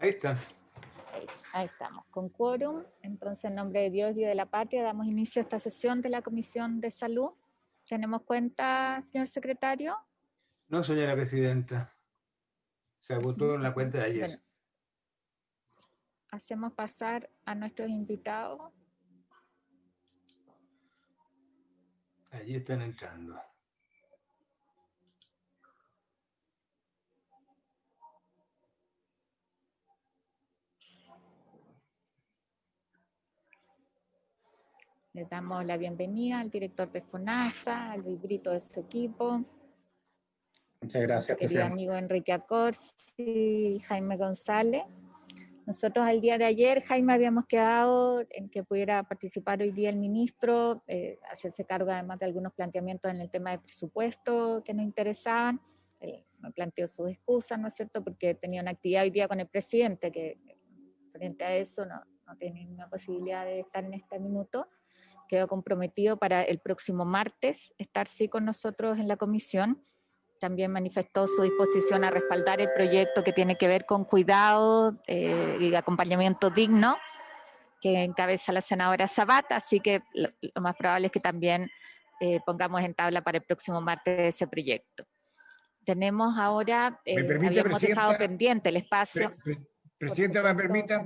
Ahí está. Ahí estamos, con quórum. Entonces, en nombre de Dios y de la patria, damos inicio a esta sesión de la Comisión de Salud. ¿Tenemos cuenta, señor secretario? No, señora presidenta. Se agotó en la cuenta de ayer. Bueno, hacemos pasar a nuestros invitados. Allí están entrando. Les damos la bienvenida al director de FONASA, al Luis Brito de su equipo. Muchas gracias, Querido presidente. amigo Enrique Acorsi y Jaime González. Nosotros al día de ayer, Jaime, habíamos quedado en que pudiera participar hoy día el ministro, hacerse cargo además de algunos planteamientos en el tema de presupuesto que nos interesaban. Me planteó sus excusas, ¿no es cierto?, porque tenía una actividad hoy día con el presidente, que frente a eso no tiene ninguna posibilidad de estar en este minuto. Quedó comprometido para el próximo martes estar sí con nosotros en la comisión. También manifestó su disposición a respaldar el proyecto que tiene que ver con cuidado y acompañamiento digno que encabeza la senadora Zapata, así que lo más probable es que también pongamos en tabla para el próximo martes ese proyecto. Tenemos ahora, ¿Me permite, habíamos dejado presidenta? pendiente el espacio. Presidenta, ¿me permite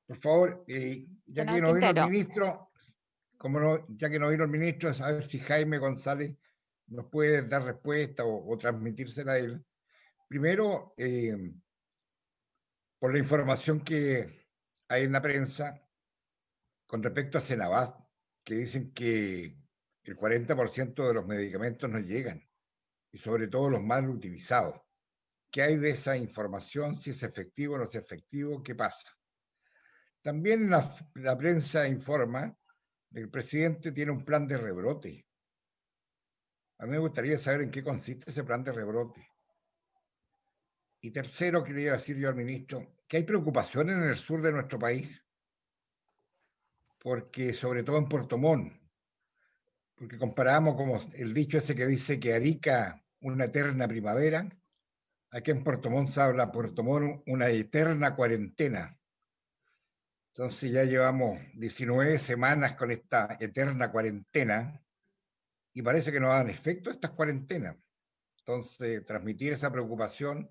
por favor, ya que no vino el ministro, ya que no vino el ministro, a ver si Jaime González nos puede dar respuesta o transmitírsela a él. Primero, por la información que hay en la prensa con respecto a Senabast, que dicen que el 40% de los medicamentos no llegan, y sobre todo los mal utilizados. ¿Qué hay de esa información? Si es efectivo o no es efectivo, ¿qué pasa? También la prensa informa que el presidente tiene un plan de rebrote. A mí me gustaría saber en qué consiste ese plan de rebrote. Y tercero, quería decir yo al ministro, que hay preocupaciones en el sur de nuestro país, porque sobre todo en Puerto Montt, porque comparamos como el dicho ese que dice que Arica una eterna primavera, aquí en Puerto Montt se habla Puerto Montt una eterna cuarentena. Entonces ya llevamos 19 semanas con esta eterna cuarentena y parece que no dan efecto estas cuarentenas. Entonces, transmitir esa preocupación,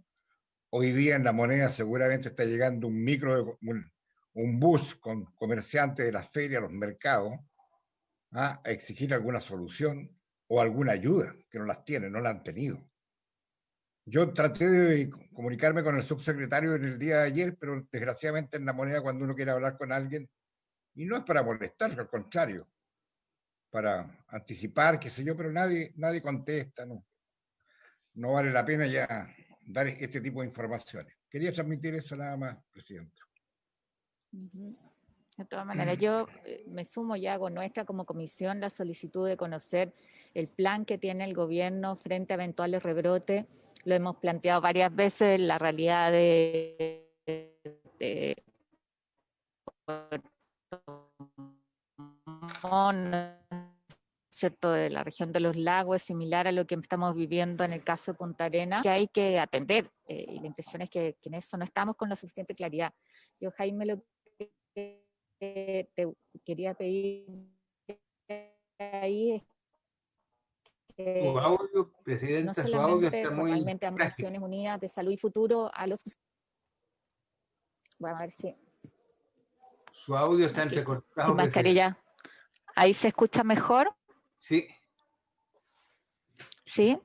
hoy día en La Moneda seguramente está llegando un bus con comerciantes de las ferias, los mercados, a exigir alguna solución o alguna ayuda, que no las tienen, no la han tenido. Yo traté de comunicarme con el subsecretario en el día de ayer, pero desgraciadamente en La Moneda cuando uno quiere hablar con alguien, y no es para molestar, al contrario, para anticipar, qué sé yo, pero nadie contesta, no vale la pena ya dar este tipo de informaciones. Quería transmitir eso nada más, presidente. De todas maneras, yo me sumo y hago nuestra como comisión la solicitud de conocer el plan que tiene el gobierno frente a eventuales rebrotes. Lo hemos planteado varias veces, la realidad ¿cierto?, de la región de los lagos es similar a lo que estamos viviendo en el caso de Punta Arenas, que hay que atender, y la impresión es que en eso no estamos con la suficiente claridad. Yo, Jaime, lo que te quería pedir ahí es que Su audio, presidenta, no su audio solamente está muy formalmente a frágil. Naciones Unidas de Salud y Futuro, a los... Voy a ver si... Su audio está entrecortado. Sin mascarilla. ¿Ahí se escucha mejor? Sí. ¿Sí?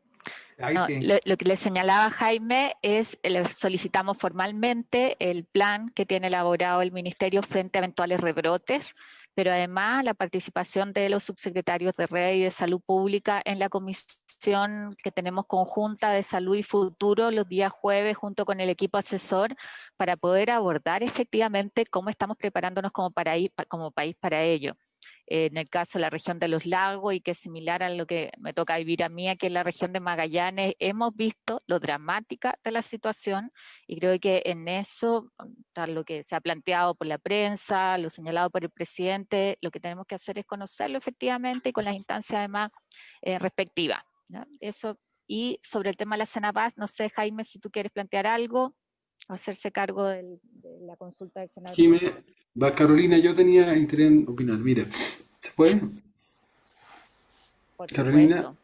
Ahí No, sí. lo que le señalaba Jaime es, le solicitamos formalmente el plan que tiene elaborado el Ministerio frente a eventuales rebrotes, pero además la participación de los subsecretarios de Red y de Salud Pública en la comisión que tenemos conjunta de Salud y Futuro los días jueves junto con el equipo asesor para poder abordar efectivamente cómo estamos preparándonos como país para ello. En el caso de la región de los lagos y que es similar a lo que me toca vivir a mí aquí en la región de Magallanes, hemos visto lo dramática de la situación y creo que en eso, tal lo que se ha planteado por la prensa, lo señalado por el presidente, lo que tenemos que hacer es conocerlo efectivamente y con las instancias además respectivas, ¿no? Eso. Y sobre el tema de la Senapaz, no sé, Jaime, si tú quieres plantear algo. hacerse cargo de la consulta del Senado. Carolina, yo tenía interés en opinar. Mira, ¿se puede? Por Carolina, supuesto.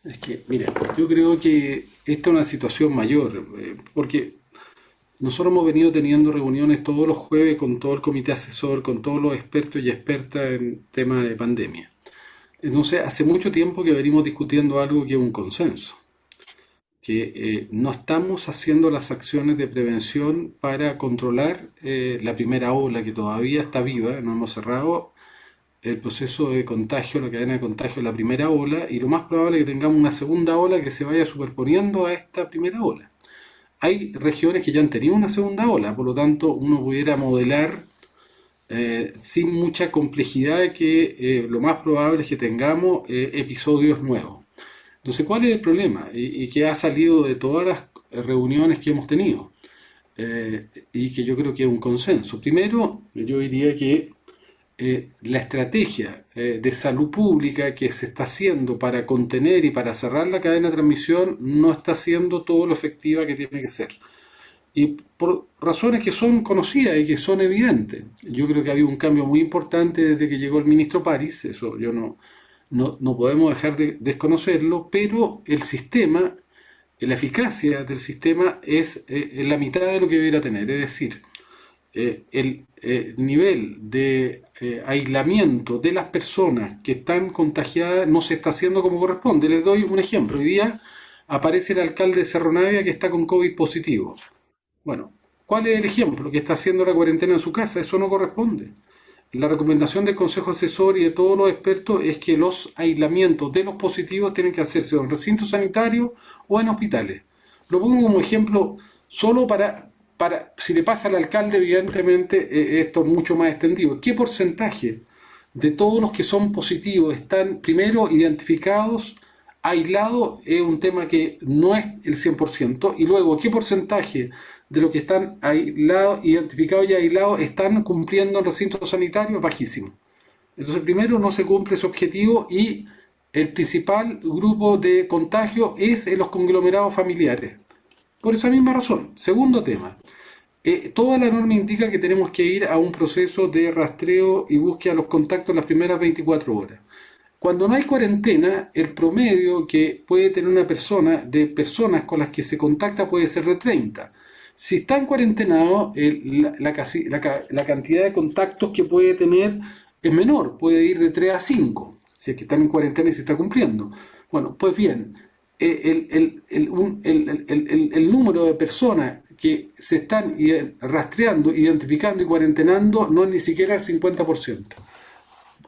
es que, mira, yo creo que esta es una situación mayor, porque nosotros hemos venido teniendo reuniones todos los jueves con todo el comité asesor, con todos los expertos y expertas en temas de pandemia. Entonces, hace mucho tiempo que venimos discutiendo algo que es un consenso, que no estamos haciendo las acciones de prevención para controlar la primera ola que todavía está viva, no hemos cerrado el proceso de contagio, la cadena de contagio de la primera ola, y lo más probable es que tengamos una segunda ola que se vaya superponiendo a esta primera ola. Hay regiones que ya han tenido una segunda ola, por lo tanto uno pudiera modelar sin mucha complejidad que lo más probable es que tengamos episodios nuevos. Entonces, ¿cuál es el problema? Y que ha salido de todas las reuniones que hemos tenido y que yo creo que es un consenso. Primero, yo diría que la estrategia de salud pública que se está haciendo para contener y para cerrar la cadena de transmisión no está siendo todo lo efectiva que tiene que ser. Y por razones que son conocidas y que son evidentes. Yo creo que ha habido un cambio muy importante desde que llegó el ministro París, eso yo no podemos dejar de desconocerlo, pero el sistema, la eficacia del sistema es la mitad de lo que debería tener, es decir, el nivel de aislamiento de las personas que están contagiadas no se está haciendo como corresponde. Les doy un ejemplo. Hoy día aparece el alcalde de Cerro Navia que está con COVID positivo. Bueno, ¿cuál es el ejemplo? Que está haciendo la cuarentena en su casa. Eso no corresponde. La recomendación del Consejo Asesor y de todos los expertos es que los aislamientos de los positivos tienen que hacerse en recintos sanitarios o en hospitales. Lo pongo como ejemplo solo para si le pasa al alcalde, evidentemente esto es mucho más extendido. ¿Qué porcentaje de todos los que son positivos están primero identificados, aislados? Es un tema que no es el 100%. Y luego, ¿qué porcentaje de los que están aislados, identificados y aislados están cumpliendo en recintos sanitarios? Bajísimo. Entonces, primero no se cumple ese objetivo y el principal grupo de contagio es en los conglomerados familiares. Por esa misma razón. Segundo tema. Toda la norma indica que tenemos que ir a un proceso de rastreo y búsqueda de los contactos las primeras 24 horas. Cuando no hay cuarentena, el promedio que puede tener una persona de personas con las que se contacta puede ser de 30. Si está en cuarentenado, la cantidad de contactos que puede tener es menor, puede ir de 3 a 5, si es que están en cuarentena y se está cumpliendo. Bueno, pues bien, el número de personas que se están rastreando, identificando y cuarentenando no es ni siquiera el 50%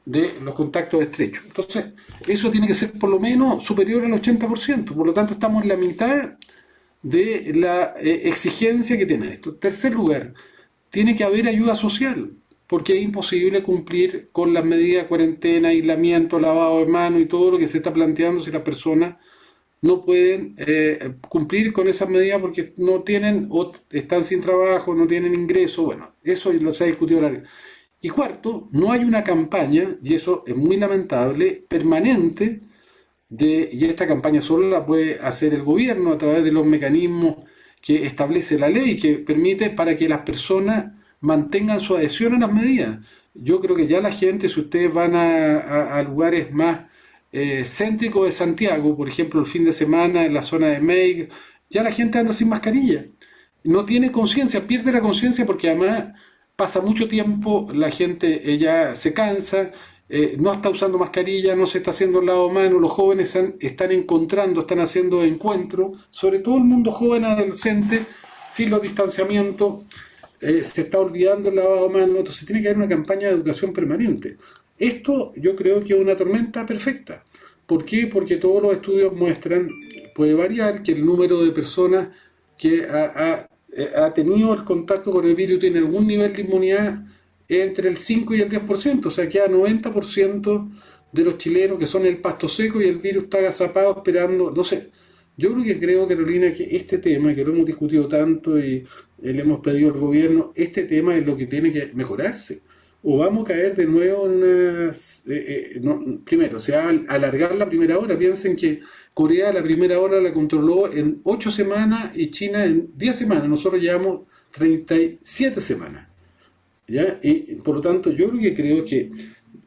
de los contactos estrechos. Entonces, eso tiene que ser por lo menos superior al 80%. Por lo tanto, estamos en la mitad de la exigencia que tiene esto. En tercer lugar, tiene que haber ayuda social, porque es imposible cumplir con las medidas de cuarentena, aislamiento, lavado de manos y todo lo que se está planteando si las personas no pueden cumplir con esas medidas porque no tienen o están sin trabajo, no tienen ingreso. Bueno, eso lo se ha discutido largo. Y cuarto, no hay una campaña, y eso es muy lamentable, permanente, y esta campaña solo la puede hacer el gobierno a través de los mecanismos que establece la ley, que permite para que las personas mantengan su adhesión a las medidas. Yo creo que ya la gente, si ustedes van a lugares más céntricos de Santiago, por ejemplo el fin de semana en la zona de Meig, ya la gente anda sin mascarilla. No tiene conciencia, pierde la conciencia porque además pasa mucho tiempo, la gente ya se cansa, no está usando mascarilla, no se está haciendo el lavado de manos, los jóvenes están encontrando, están haciendo encuentros, sobre todo el mundo joven adolescente, sin los distanciamientos, se está olvidando el lavado de manos, entonces tiene que haber una campaña de educación permanente. Esto yo creo que es una tormenta perfecta. ¿Por qué? Porque todos los estudios muestran, puede variar, que el número de personas que ha tenido el contacto con el virus tiene algún nivel de inmunidad entre el 5 y el 10%, o sea, queda 90% de los chilenos que son el pasto seco y el virus está agazapado esperando, no sé. Yo creo, Carolina, que este tema, que lo hemos discutido tanto y le hemos pedido al gobierno, este tema es lo que tiene que mejorarse. o vamos a caer de nuevo en una... primero, se va a alargar la primera hora. Piensen que Corea la primera hora la controló en 8 semanas y China en 10 semanas. Nosotros llevamos 37 semanas. ¿Ya? Y por lo tanto, yo creo que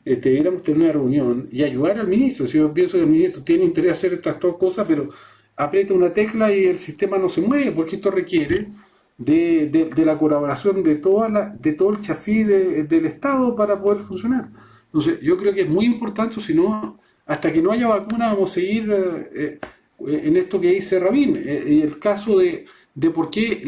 debiéramos tener una reunión y ayudar al ministro. Si yo pienso que el ministro tiene interés en hacer estas dos cosas, pero aprieta una tecla y el sistema no se mueve, porque esto requiere de la colaboración de todo el chasis del Estado para poder funcionar. Entonces, yo creo que es muy importante, si no, hasta que no haya vacuna, vamos a seguir en esto que dice Rabin, y el caso de por qué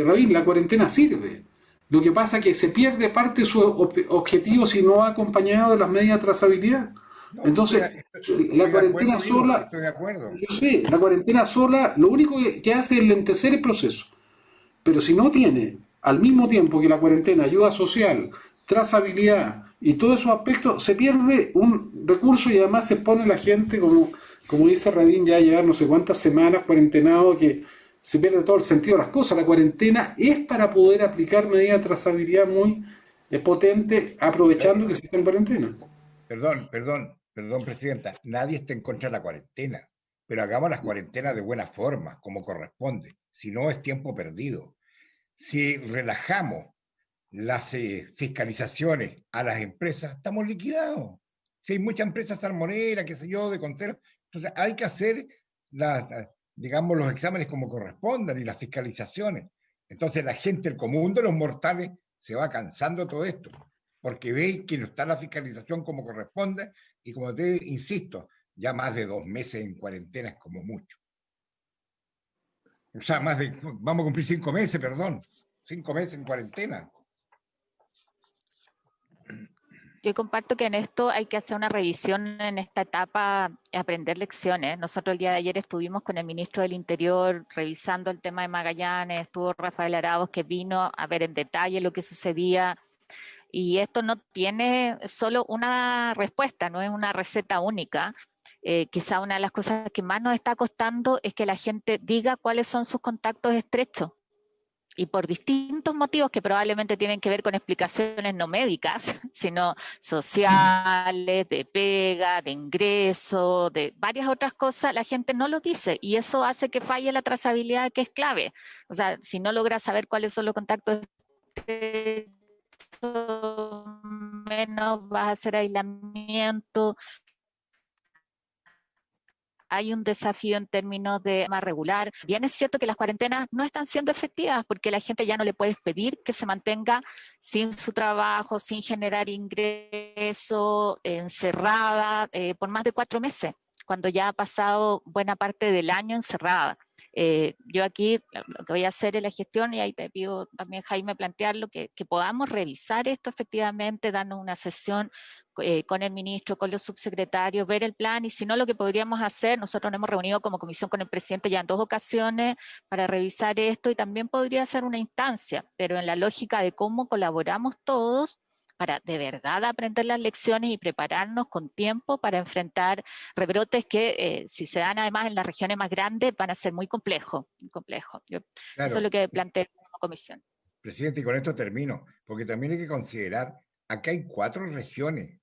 Rabin, la cuarentena sirve. Lo que pasa es que se pierde parte de su objetivo si no va acompañado de las medidas de trazabilidad. No, Entonces, estoy la de acuerdo, cuarentena sola, estoy de acuerdo. yo sé, la cuarentena sola lo único que hace es lentecer el proceso. Pero si no tiene, al mismo tiempo que la cuarentena, ayuda social, trazabilidad y todos esos aspectos, se pierde un recurso y además se pone la gente, como dice Radín, ya llevar no sé cuántas semanas cuarentenado, que se pierde todo el sentido de las cosas. La cuarentena es para poder aplicar medidas de trazabilidad muy potentes, aprovechando que se está en cuarentena. Perdón, Presidenta. Nadie está en contra de la cuarentena, pero hagamos las cuarentenas de buena forma, como corresponde. Si no, es tiempo perdido. Si relajamos las fiscalizaciones a las empresas, estamos liquidados. Si hay muchas empresas salmoneras, qué sé yo, de conserva, entonces hay que hacer digamos, los exámenes como correspondan y las fiscalizaciones. Entonces la gente, el común de los mortales, se va cansando de todo esto, porque veis que no está la fiscalización como corresponde, y como te insisto, ya más de 2 meses en cuarentena es como mucho. O sea, vamos a cumplir 5 meses, perdón. 5 meses en cuarentena. Yo comparto que en esto hay que hacer una revisión en esta etapa, aprender lecciones. Nosotros el día de ayer estuvimos con el ministro del Interior revisando el tema de Magallanes, estuvo Rafael Arauz que vino a ver en detalle lo que sucedía. Y esto no tiene solo una respuesta, no es una receta única. Quizá una de las cosas que más nos está costando es que la gente diga cuáles son sus contactos estrechos. Y por distintos motivos que probablemente tienen que ver con explicaciones no médicas, sino sociales, de pega, de ingreso, de varias otras cosas, la gente no lo dice y eso hace que falle la trazabilidad, que es clave. O sea, si no logras saber cuáles son los contactos menos vas a hacer aislamiento. Hay un desafío en términos de más regular. Bien es cierto que las cuarentenas no están siendo efectivas porque la gente ya no le puedes pedir que se mantenga sin su trabajo, sin generar ingreso, encerrada por más de 4 meses, cuando ya ha pasado buena parte del año encerrada. Yo aquí lo que voy a hacer es la gestión y ahí te pido también, Jaime, plantearlo, que podamos revisar esto efectivamente, darnos una sesión con el ministro, con los subsecretarios, ver el plan y si no lo que podríamos hacer, nosotros nos hemos reunido como comisión con el presidente ya en 2 ocasiones para revisar esto y también podría ser una instancia, pero en la lógica de cómo colaboramos todos para de verdad aprender las lecciones y prepararnos con tiempo para enfrentar rebrotes que si se dan además en las regiones más grandes van a ser muy complejos. Eso Claro, es lo que planteé como comisión. Presidente, y con esto termino, porque también hay que considerar, acá hay 4 regiones,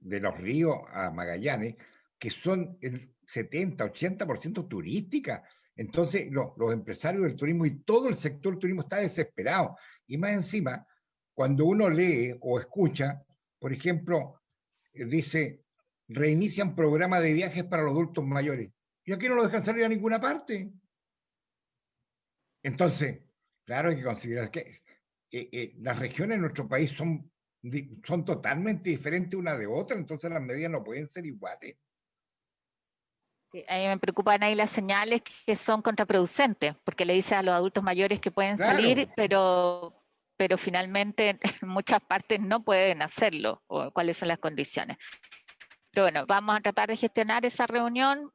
de los ríos a Magallanes, que son el 70-80% turísticas. Entonces, los empresarios del turismo y todo el sector turismo está desesperado. Y más encima, cuando uno lee o escucha, por ejemplo, dice, reinician programa de viajes para los adultos mayores. Y aquí no lo dejan salir a ninguna parte. Entonces, claro, hay que considerar que las regiones en nuestro país son totalmente diferentes una de otra, entonces las medidas no pueden ser iguales. Sí, a mí me preocupan ahí las señales que son contraproducentes, porque le dicen a los adultos mayores que pueden salir, Claro. pero finalmente en muchas partes no pueden hacerlo, o cuáles son las condiciones. Pero bueno, vamos a tratar de gestionar esa reunión,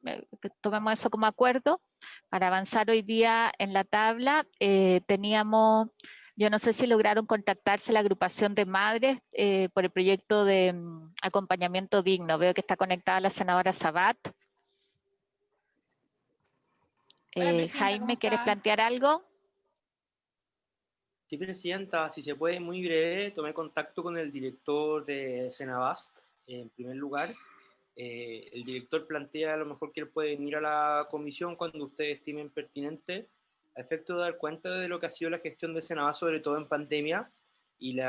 tomemos eso como acuerdo para avanzar hoy día en la tabla. Teníamos, yo no sé si lograron contactarse la agrupación de madres por el proyecto de acompañamiento digno. Veo que está conectada la senadora Sabat. Hola, Presidenta, ¿cómo Jaime, ¿quieres está? plantear algo? Sí, presidenta, si se puede, muy breve, tomé contacto con el director de Senabast, en primer lugar. El director plantea a lo mejor que él puede venir a la comisión cuando ustedes estimen pertinente, a efecto de dar cuenta de lo que ha sido la gestión de Senabast, sobre todo en pandemia, y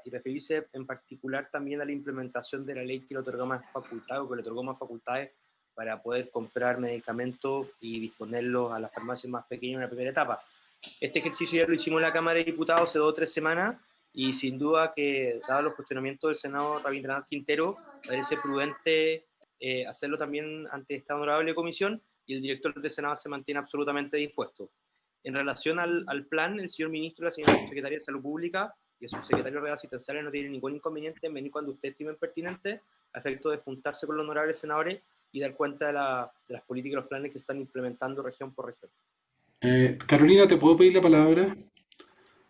referirse en particular también a la implementación de la ley que le otorgó más facultades, o que le otorgó más facultades para poder comprar medicamentos y disponerlos a las farmacias más pequeñas en la primera etapa. Este ejercicio ya lo hicimos en la Cámara de Diputados hace 2 o 3 semanas y sin duda que, dado los cuestionamientos del Senado Rabindranath Quintero, parece prudente hacerlo también ante esta honorable comisión, y el director del Senado se mantiene absolutamente dispuesto. En relación al plan, el señor ministro y la señora secretaria de Salud Pública y el subsecretario de Redes Asistenciales no tienen ningún inconveniente en venir cuando ustedes estimen pertinente, a efecto de juntarse con los honorables senadores y dar cuenta de las políticas y los planes que están implementando región por región. Carolina, ¿te puedo pedir la palabra?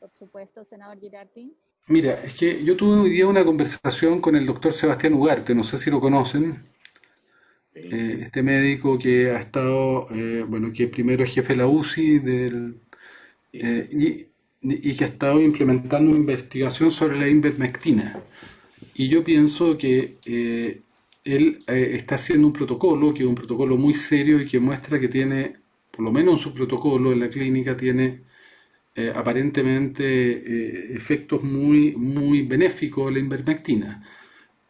Por supuesto, senador Girardi. Mira, es que yo tuve hoy día una conversación con el doctor Sebastián Ugarte, no sé si lo conocen, este médico que ha estado, bueno, que primero es jefe de la UCI y que ha estado implementando una investigación sobre la ivermectina. Y yo pienso que él está haciendo un protocolo, que es un protocolo muy serio y que muestra que tiene, por lo menos en su protocolo en la clínica, tiene aparentemente efectos muy benéficos de la ivermectina,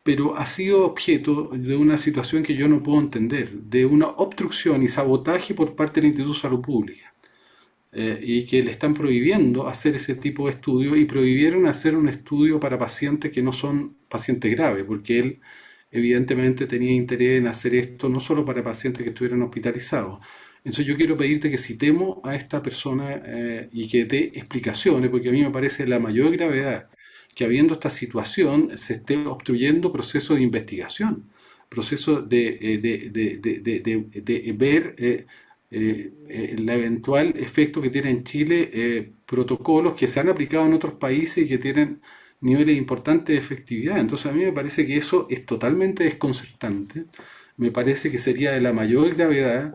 pero ha sido objeto de una situación que yo no puedo entender, de una obstrucción y sabotaje por parte del Instituto de Salud Pública, y que le están prohibiendo hacer ese tipo de estudios y prohibieron hacer un estudio para pacientes que no son pacientes graves, porque él evidentemente tenía interés en hacer esto no solo para pacientes que estuvieran hospitalizados. Entonces yo quiero pedirte que citemos a esta persona y que dé explicaciones, porque a mí me parece la mayor gravedad que habiendo esta situación se esté obstruyendo procesos de investigación, procesos de ver el eventual efecto que tiene en Chile protocolos que se han aplicado en otros países y que tienen niveles importantes de efectividad. Entonces a mí me parece que eso es totalmente desconcertante, me parece que sería de la mayor gravedad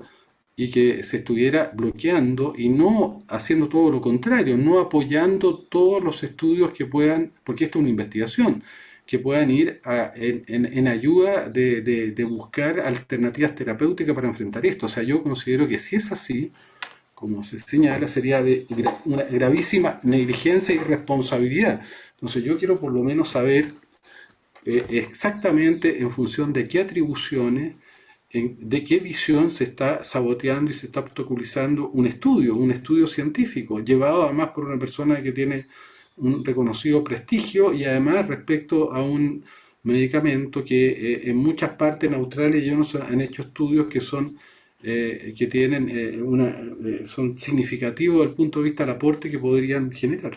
y que se estuviera bloqueando y no haciendo todo lo contrario, no apoyando todos los estudios que puedan, porque esto es una investigación, que puedan ir en ayuda de buscar alternativas terapéuticas para enfrentar esto. O sea, yo considero que si es así, como se señala, sería de una gravísima negligencia y responsabilidad. Entonces yo quiero por lo menos saber exactamente en función de qué atribuciones, de qué visión se está saboteando y se está obstaculizando un estudio científico, llevado además por una persona que tiene un reconocido prestigio y además respecto a un medicamento que en muchas partes en Australia ya no han hecho estudios que son que tienen son significativos desde el punto de vista del aporte que podrían generar.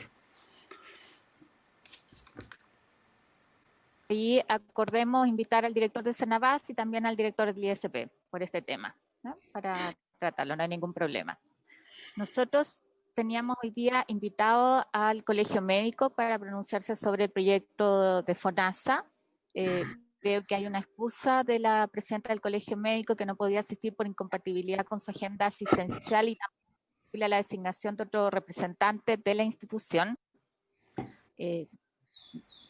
Y acordemos invitar al director de Senabas y también al director del ISP por este tema, ¿no? Para tratarlo, no hay ningún problema. Nosotros teníamos hoy día invitado al Colegio Médico para pronunciarse sobre el proyecto de FONASA. Veo que hay una excusa de la presidenta del Colegio Médico que no podía asistir por incompatibilidad con su agenda asistencial y también la designación de otro representante de la institución.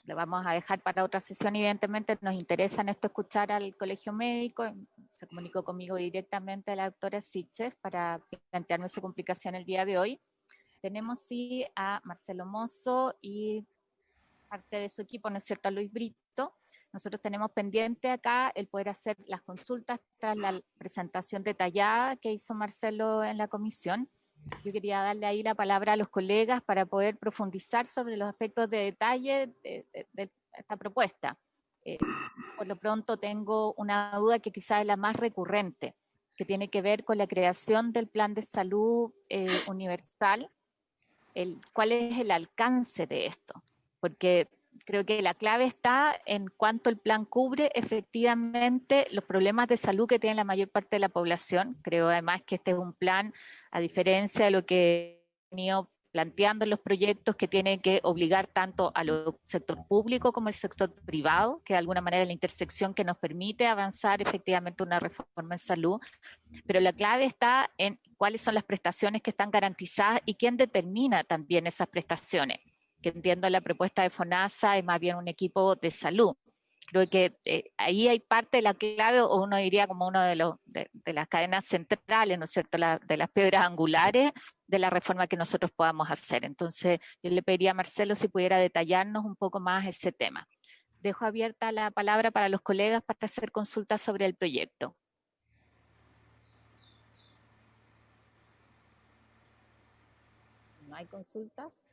Lo vamos a dejar para otra sesión, evidentemente nos interesa en esto escuchar al Colegio Médico, se comunicó conmigo directamente la doctora Siches para plantearme su complicación el día de hoy. Tenemos sí a Marcelo Mozo y parte de su equipo, ¿no es cierto?, a Luis Brito. Nosotros tenemos pendiente acá el poder hacer las consultas tras la presentación detallada que hizo Marcelo en la comisión. Yo quería darle ahí la palabra a los colegas para poder profundizar sobre los aspectos de detalle de esta propuesta. Por lo pronto tengo una duda que quizás es la más recurrente, que tiene que ver con la creación del plan de salud universal. ¿Cuál es el alcance de esto? Porque creo que la clave está en cuánto el plan cubre efectivamente los problemas de salud que tiene la mayor parte de la población. Creo además que este es un plan, a diferencia de lo que he venido planteando los proyectos que tienen que obligar tanto al sector público como al sector privado, que de alguna manera es la intersección que nos permite avanzar efectivamente una reforma en salud, pero la clave está en cuáles son las prestaciones que están garantizadas y quién determina también esas prestaciones, que entiendo la propuesta de FONASA es más bien un equipo de salud. Creo que ahí hay parte de la clave, o uno diría como uno de las cadenas centrales, ¿no es cierto?, de las piedras angulares de la reforma que nosotros podamos hacer. Entonces, yo le pediría a Marcelo si pudiera detallarnos un poco más ese tema. Dejo abierta la palabra para los colegas para hacer consultas sobre el proyecto. ¿No hay consultas?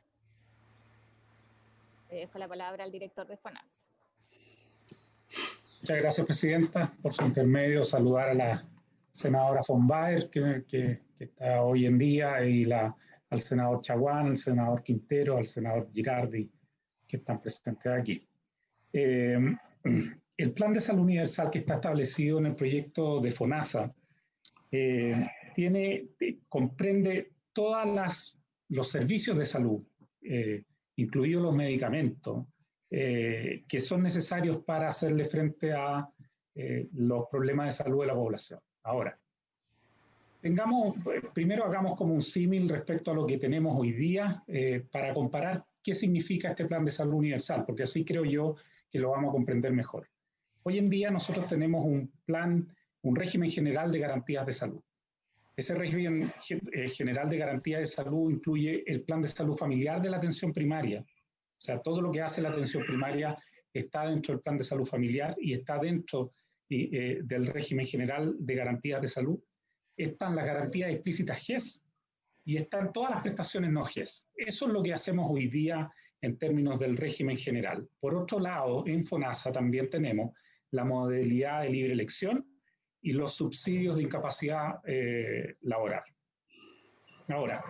Le dejo la palabra al director de FONASA. Muchas gracias, Presidenta. Por su intermedio, saludar a la senadora von Baer, que está hoy en día, y al senador Chaguán, al senador Quintero, al senador Girardi, que están presentes aquí. El Plan de Salud Universal que está establecido en el proyecto de FONASA comprende todos los servicios de salud, incluidos los medicamentos, que son necesarios para hacerle frente a los problemas de salud de la población. Ahora, primero hagamos como un símil respecto a lo que tenemos hoy día para comparar qué significa este Plan de Salud Universal, porque así creo yo que lo vamos a comprender mejor. Hoy en día nosotros tenemos un régimen general de garantías de salud. Ese régimen general de garantías de salud incluye el plan de salud familiar de la atención primaria. O sea, todo lo que hace la atención primaria está dentro del plan de salud familiar y está dentro del régimen general de garantías de salud. Están las garantías explícitas GES y están todas las prestaciones no GES. Eso es lo que hacemos hoy día en términos del régimen general. Por otro lado, en FONASA también tenemos la modalidad de libre elección y los subsidios de incapacidad laboral. Ahora,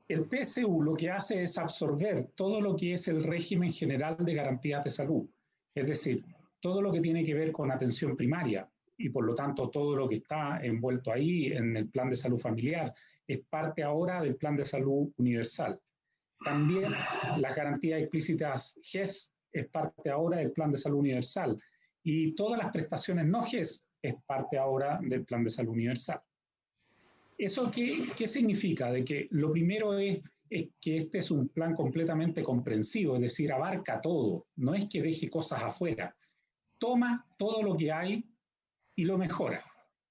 el PSU lo que hace es absorber todo lo que es el régimen general de garantías de salud, es decir, todo lo que tiene que ver con atención primaria y por lo tanto todo lo que está envuelto ahí en el plan de salud familiar es parte ahora del plan de salud universal. También las garantías explícitas GES es parte ahora del plan de salud universal y todas las prestaciones no GES es parte ahora del plan de salud universal. ¿Eso qué significa? De que lo primero es que este es un plan completamente comprensivo, es decir, abarca todo, no es que deje cosas afuera. Toma todo lo que hay y lo mejora.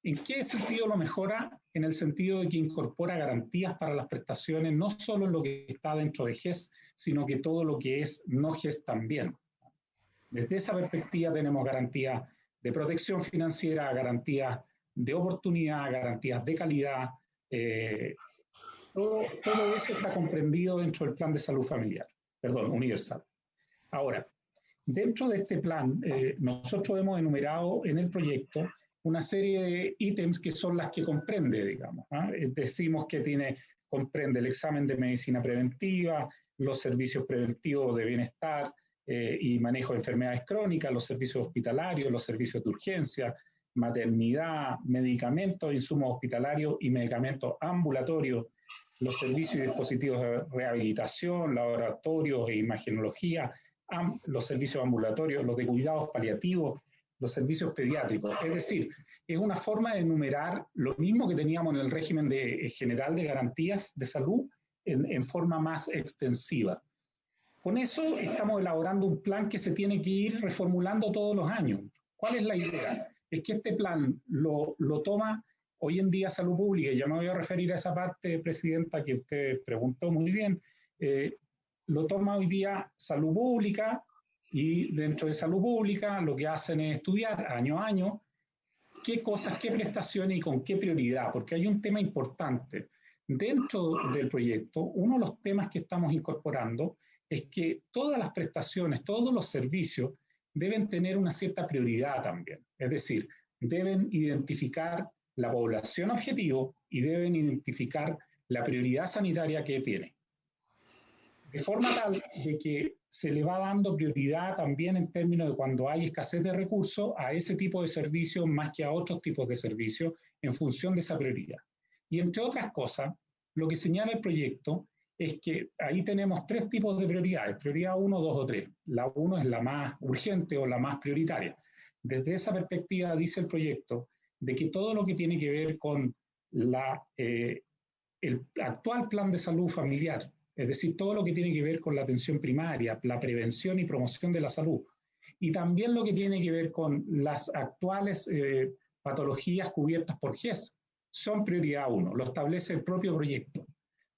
¿En qué sentido lo mejora? En el sentido de que incorpora garantías para las prestaciones, no solo en lo que está dentro de GES, sino que todo lo que es no GES también. Desde esa perspectiva tenemos garantías de protección financiera, garantías de oportunidad, garantías de calidad, todo eso está comprendido dentro del plan de salud universal. Ahora, dentro de este plan, nosotros hemos enumerado en el proyecto una serie de ítems que son las que comprende, digamos. Decimos que comprende el examen de medicina preventiva, los servicios preventivos de bienestar y manejo de enfermedades crónicas, los servicios hospitalarios, los servicios de urgencia, maternidad, medicamentos, insumos hospitalarios y medicamentos ambulatorios, los servicios y dispositivos de rehabilitación, laboratorios e imagenología, los servicios ambulatorios, los de cuidados paliativos, los servicios pediátricos. Es decir, es una forma de enumerar lo mismo que teníamos en el régimen general de garantías de salud en forma más extensiva. Con eso estamos elaborando un plan que se tiene que ir reformulando todos los años. ¿Cuál es la idea? Es que este plan lo toma hoy en día Salud Pública, y yo me voy a referir a esa parte, Presidenta, que usted preguntó muy bien, lo toma hoy día Salud Pública, y dentro de Salud Pública lo que hacen es estudiar año a año qué cosas, qué prestaciones y con qué prioridad, porque hay un tema importante. Dentro del proyecto, uno de los temas que estamos incorporando es que todas las prestaciones, todos los servicios deben tener una cierta prioridad también. Es decir, deben identificar la población objetivo y deben identificar la prioridad sanitaria que tiene. De forma tal de que se le va dando prioridad también en términos de cuando hay escasez de recursos a ese tipo de servicios más que a otros tipos de servicios en función de esa prioridad. Y entre otras cosas, lo que señala el proyecto es que ahí tenemos tres tipos de prioridades, prioridad 1, 2 o 3. La 1 es la más urgente o la más prioritaria. Desde esa perspectiva dice el proyecto de que todo lo que tiene que ver con el actual plan de salud familiar, es decir, todo lo que tiene que ver con la atención primaria, la prevención y promoción de la salud, y también lo que tiene que ver con las actuales patologías cubiertas por GES, son prioridad 1, lo establece el propio proyecto.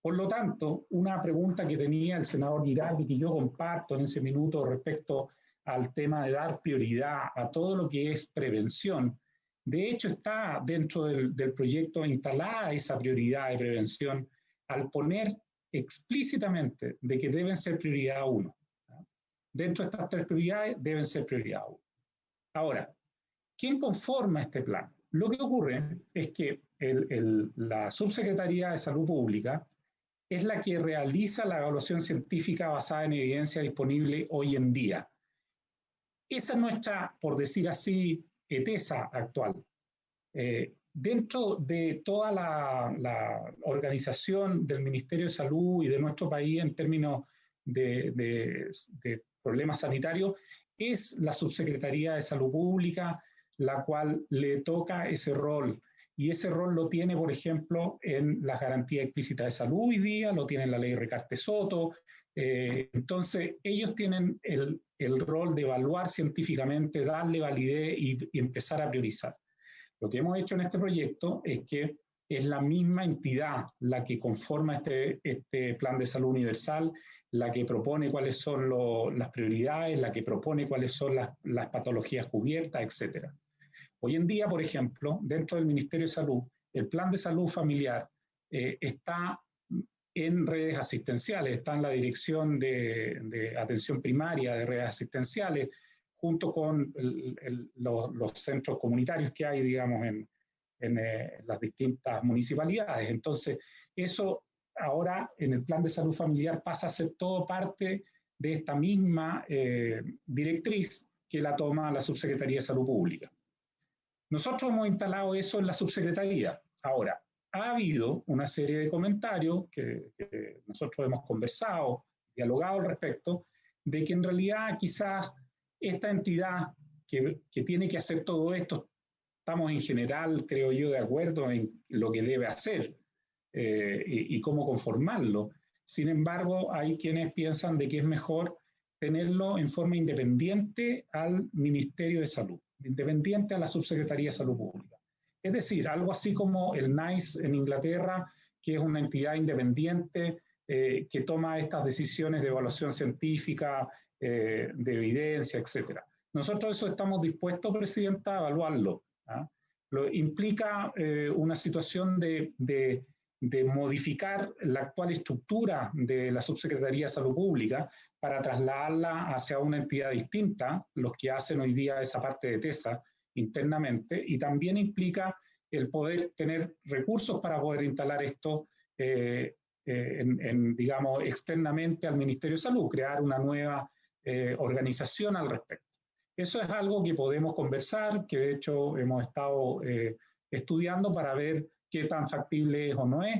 Por lo tanto, una pregunta que tenía el senador Girardi, que yo comparto en ese minuto respecto al tema de dar prioridad a todo lo que es prevención, de hecho está dentro del proyecto instalada esa prioridad de prevención al poner explícitamente de que deben ser prioridad 1. Dentro de estas tres prioridades deben ser prioridad 1. Ahora, ¿quién conforma este plan? Lo que ocurre es que la Subsecretaría de Salud Pública es la que realiza la evaluación científica basada en evidencia disponible hoy en día. Esa es nuestra, por decir así, ETESA actual. Dentro de toda la organización del Ministerio de Salud y de nuestro país en términos de problemas sanitarios, es la Subsecretaría de Salud Pública la cual le toca ese rol. Y ese rol lo tiene, por ejemplo, en las garantías explícitas de salud hoy día, lo tiene en la ley Recarte-Soto. Entonces, ellos tienen el rol de evaluar científicamente, darle validez y empezar a priorizar. Lo que hemos hecho en este proyecto es que es la misma entidad la que conforma este plan de salud universal, la que propone cuáles son las prioridades, la que propone cuáles son las patologías cubiertas, etc. Hoy en día, por ejemplo, dentro del Ministerio de Salud, el plan de salud familiar está en redes asistenciales, está en la dirección de atención primaria de redes asistenciales, junto con los centros comunitarios que hay, digamos, en las distintas municipalidades. Entonces, eso ahora en el plan de salud familiar pasa a ser todo parte de esta misma directriz que la toma la Subsecretaría de Salud Pública. Nosotros hemos instalado eso en la subsecretaría. Ahora, ha habido una serie de comentarios que nosotros hemos conversado, dialogado al respecto, de que en realidad quizás esta entidad que tiene que hacer todo esto, estamos en general, creo yo, de acuerdo en lo que debe hacer y cómo conformarlo. Sin embargo, hay quienes piensan de que es mejor tenerlo en forma independiente al Ministerio de Salud, independiente a la Subsecretaría de Salud Pública. Es decir, algo así como el NICE en Inglaterra, que es una entidad independiente que toma estas decisiones de evaluación científica, de evidencia, etc. Nosotros eso estamos dispuestos, Presidenta, a evaluarlo. Implica una situación de modificar la actual estructura de la Subsecretaría de Salud Pública para trasladarla hacia una entidad distinta, los que hacen hoy día esa parte de TESA internamente, y también implica el poder tener recursos para poder instalar esto digamos, externamente al Ministerio de Salud, crear una nueva organización al respecto. Eso es algo que podemos conversar, que de hecho hemos estado estudiando para ver qué tan factible es o no es,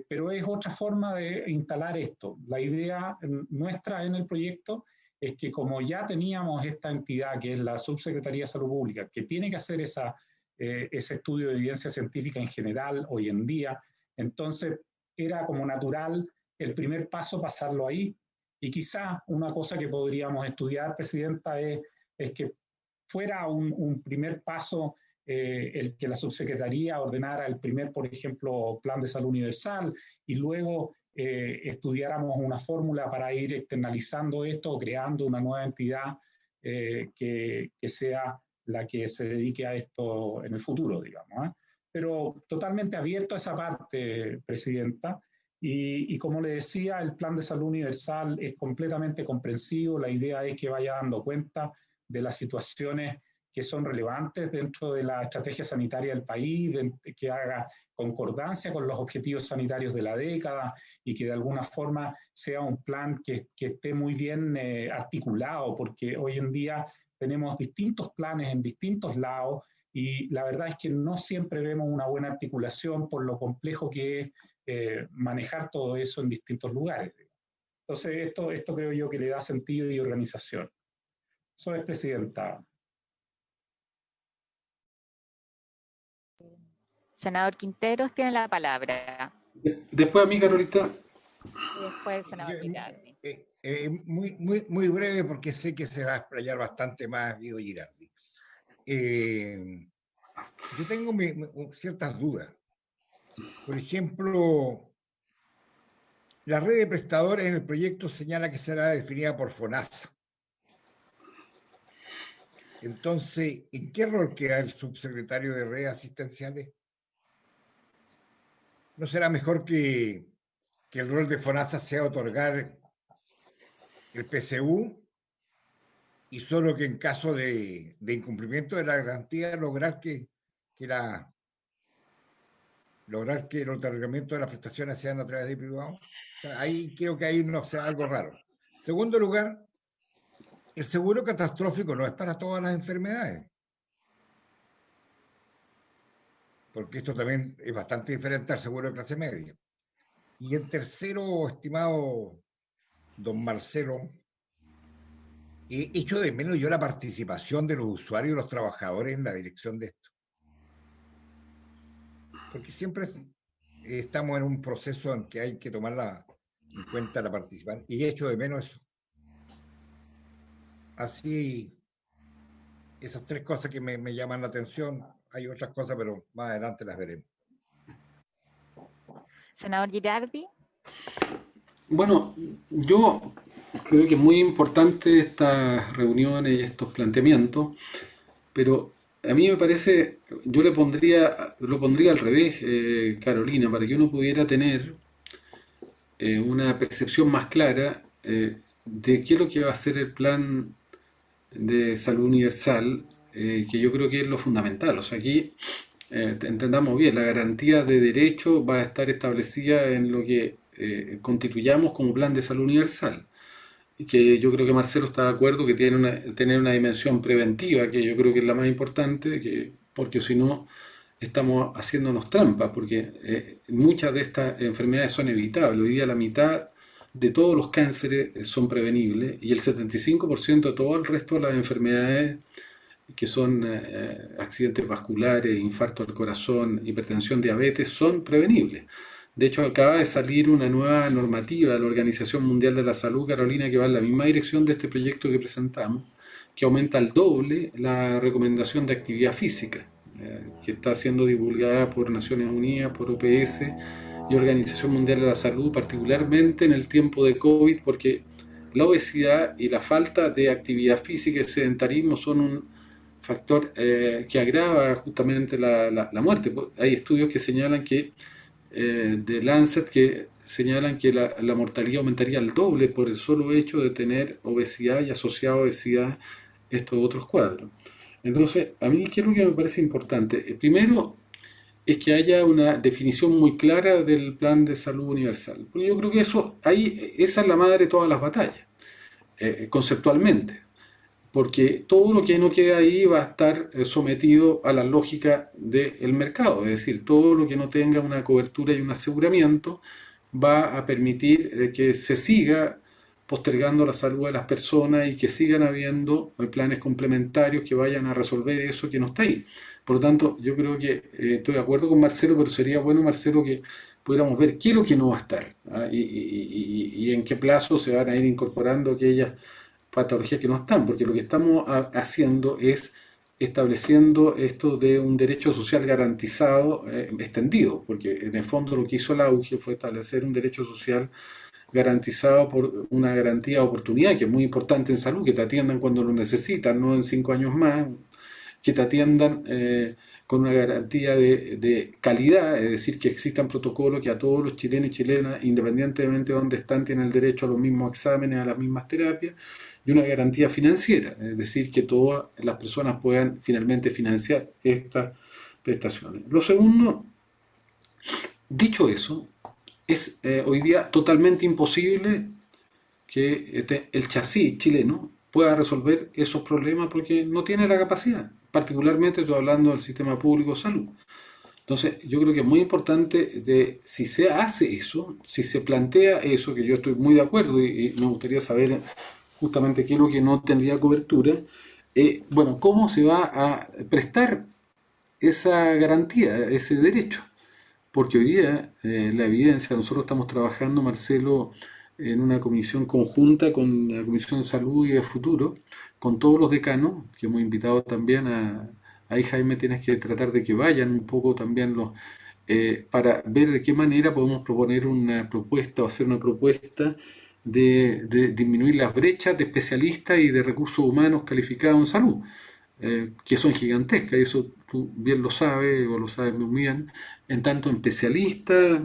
pero es otra forma de instalar esto. La idea nuestra en el proyecto es que como ya teníamos esta entidad que es la Subsecretaría de Salud Pública, que tiene que hacer ese estudio de evidencia científica en general hoy en día, entonces era como natural el primer paso pasarlo ahí. Y quizá una cosa que podríamos estudiar, Presidenta, es que fuera un primer paso el que la subsecretaría ordenara el primer, por ejemplo, plan de salud universal y luego estudiáramos una fórmula para ir externalizando esto o creando una nueva entidad que sea la que se dedique a esto en el futuro, digamos. Pero totalmente abierto a esa parte, Presidenta. Y como le decía, el plan de salud universal es completamente comprensivo. La idea es que vaya dando cuenta de las situaciones que son relevantes dentro de la estrategia sanitaria del país, que haga concordancia con los objetivos sanitarios de la década y que de alguna forma sea un plan que esté muy bien articulado, porque hoy en día tenemos distintos planes en distintos lados y la verdad es que no siempre vemos una buena articulación por lo complejo que es manejar todo eso en distintos lugares. Entonces, esto creo yo que le da sentido y organización. Eso es, Presidenta. Senador Quinteros tiene la palabra. Después a mí, Carolita. Y después el senador Girardi. Muy breve, porque sé que se va a explayar bastante más Guido Girardi. Yo tengo ciertas dudas. Por ejemplo, la red de prestadores en el proyecto señala que será definida por FONASA. Entonces, ¿en qué rol queda el subsecretario de redes asistenciales? ¿No será mejor que el rol de FONASA sea otorgar el PCU y solo que en caso de incumplimiento de la garantía lograr que el otorgamiento de las prestaciones sean a través de privados? O sea, ahí creo que hay algo raro. Segundo lugar, el seguro catastrófico no es para todas las enfermedades, porque esto también es bastante diferente al seguro de clase media. Y en tercero, estimado don Marcelo, he hecho de menos yo la participación de los usuarios y los trabajadores en la dirección de esto. Porque siempre estamos en un proceso en que hay que tomar en cuenta la participación, y he hecho de menos eso. Así, esas tres cosas que me llaman la atención. Hay otras cosas, pero más adelante las veremos. Senador Girardi. Bueno, yo creo que es muy importante estas reuniones y estos planteamientos, pero a mí me parece, yo lo pondría al revés, Carolina, para que uno pudiera tener una percepción más clara de qué es lo que va a ser el plan de salud universal, que yo creo que es lo fundamental. O sea, aquí entendamos bien, la garantía de derecho va a estar establecida en lo que constituyamos como plan de salud universal, que yo creo que Marcelo está de acuerdo que tiene tener una dimensión preventiva, que yo creo que es la más importante, porque si no estamos haciéndonos trampas, porque muchas de estas enfermedades son evitables. Hoy día la mitad de todos los cánceres son prevenibles y el 75% de todo el resto de las enfermedades que son accidentes vasculares, infarto al corazón, hipertensión, diabetes, son prevenibles. De hecho, acaba de salir una nueva normativa de la Organización Mundial de la Salud, Carolina, que va en la misma dirección de este proyecto que presentamos, que aumenta al doble la recomendación de actividad física, que está siendo divulgada por Naciones Unidas, por OPS y Organización Mundial de la Salud, particularmente en el tiempo de COVID, porque la obesidad y la falta de actividad física y el sedentarismo son un factor que agrava justamente la muerte. Hay estudios que señalan que de Lancet que señalan que la mortalidad aumentaría al doble por el solo hecho de tener obesidad y asociado a obesidad estos otros cuadros. Entonces, a mí, ¿qué es lo que me parece importante? Primero, es que haya una definición muy clara del plan de salud universal. Porque yo creo que esa es la madre de todas las batallas, conceptualmente. Porque todo lo que no quede ahí va a estar sometido a la lógica del mercado, es decir, todo lo que no tenga una cobertura y un aseguramiento va a permitir que se siga postergando la salud de las personas y que sigan habiendo planes complementarios que vayan a resolver eso que no está ahí. Por lo tanto, yo creo que estoy de acuerdo con Marcelo, pero sería bueno, Marcelo, que pudiéramos ver qué es lo que no va a estar, ¿ah? Y en qué plazo se van a ir incorporando aquellas patologías que no están, porque lo que estamos haciendo es estableciendo esto de un derecho social garantizado extendido, porque en el fondo lo que hizo la AUGE fue establecer un derecho social garantizado por una garantía de oportunidad, que es muy importante en salud, que te atiendan cuando lo necesitan, no en 5 años más, que te atiendan con una garantía de calidad, es decir, que existan protocolos que a todos los chilenos y chilenas, independientemente de dónde están, tienen el derecho a los mismos exámenes, a las mismas terapias, y una garantía financiera, es decir, que todas las personas puedan finalmente financiar estas prestaciones. Lo segundo, dicho eso, es hoy día totalmente imposible que el chasis chileno pueda resolver esos problemas porque no tiene la capacidad. particularmente estoy hablando del sistema público de salud. Entonces, yo creo que es muy importante si se hace eso, si se plantea eso, que yo estoy muy de acuerdo y me gustaría saber justamente qué es lo que no tendría cobertura, bueno, cómo se va a prestar esa garantía, ese derecho. Porque hoy día la evidencia, nosotros estamos trabajando, Marcelo, en una comisión conjunta con la Comisión de Salud y de Futuro, con todos los decanos, que hemos invitado también ahí Jaime tienes que tratar de que vayan un poco también para ver de qué manera podemos proponer una propuesta o hacer una propuesta de disminuir las brechas de especialistas y de recursos humanos calificados en salud, que son gigantescas, y eso tú bien lo sabes o lo sabes muy bien, en tanto en especialistas,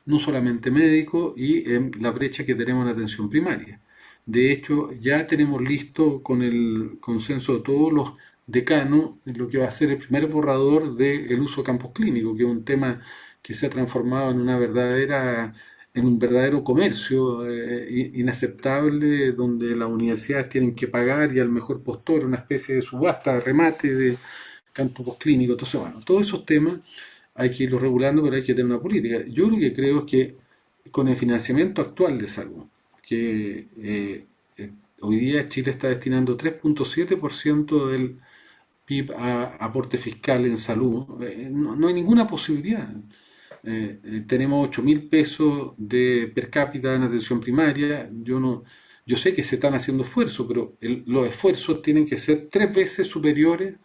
no solamente médicos, y en la brecha que tenemos en la atención primaria. De hecho, ya tenemos listo con el consenso de todos los decanos lo que va a ser el primer borrador del uso de campos clínicos, que es un tema que se ha transformado en un verdadero comercio inaceptable, donde las universidades tienen que pagar y al mejor postor una especie de subasta, remate de campos clínicos. Entonces, bueno, todos esos temas hay que irlos regulando, pero hay que tener una política. Yo lo que creo es que con el financiamiento actual de salud, que hoy día Chile está destinando 3.7% del PIB a aporte fiscal en salud, no hay ninguna posibilidad. Tenemos 8.000 pesos de per cápita en atención primaria. Yo sé que se están haciendo esfuerzos, pero los esfuerzos tienen que ser 3 veces superiores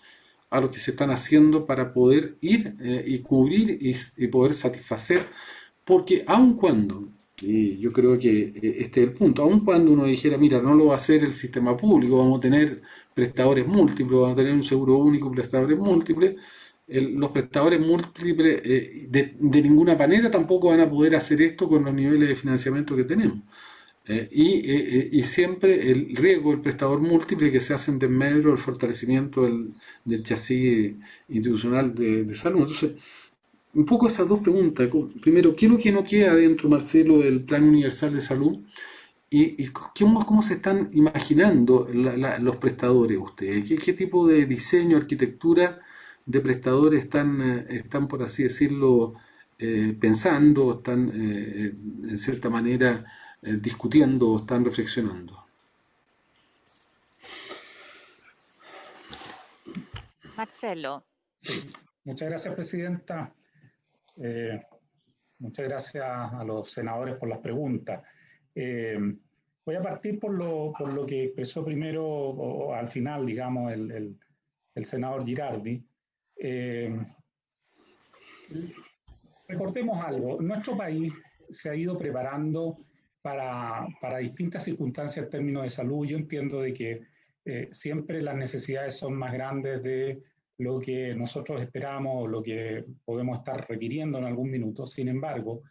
a lo que se están haciendo para poder ir y cubrir y poder satisfacer, porque aun cuando, y yo creo que este es el punto, aun cuando uno dijera, mira, no lo va a hacer el sistema público, vamos a tener prestadores múltiples, vamos a tener un seguro único, prestadores múltiples, los prestadores múltiples de ninguna manera tampoco van a poder hacer esto con los niveles de financiamiento que tenemos. Y siempre el riesgo del prestador múltiple que se hace en desmedro del fortalecimiento del chasis institucional de salud. Entonces, un poco esas dos preguntas. Primero, ¿qué es lo que no queda dentro, Marcelo, del Plan Universal de Salud? ¿Y cómo se están imaginando los prestadores ustedes? ¿Qué tipo de diseño, arquitectura de prestadores están por así decirlo, pensando, están en cierta manera discutiendo, están reflexionando? Marcelo. Sí. Muchas gracias, Presidenta. Muchas gracias a los senadores por las preguntas. Voy a partir por lo que expresó primero, o al final, digamos, el senador Girardi. Recordemos algo, nuestro país se ha ido preparando para distintas circunstancias en términos de salud. Yo entiendo de que siempre las necesidades son más grandes de lo que nosotros esperamos o lo que podemos estar requiriendo en algún minuto. Sin embargo,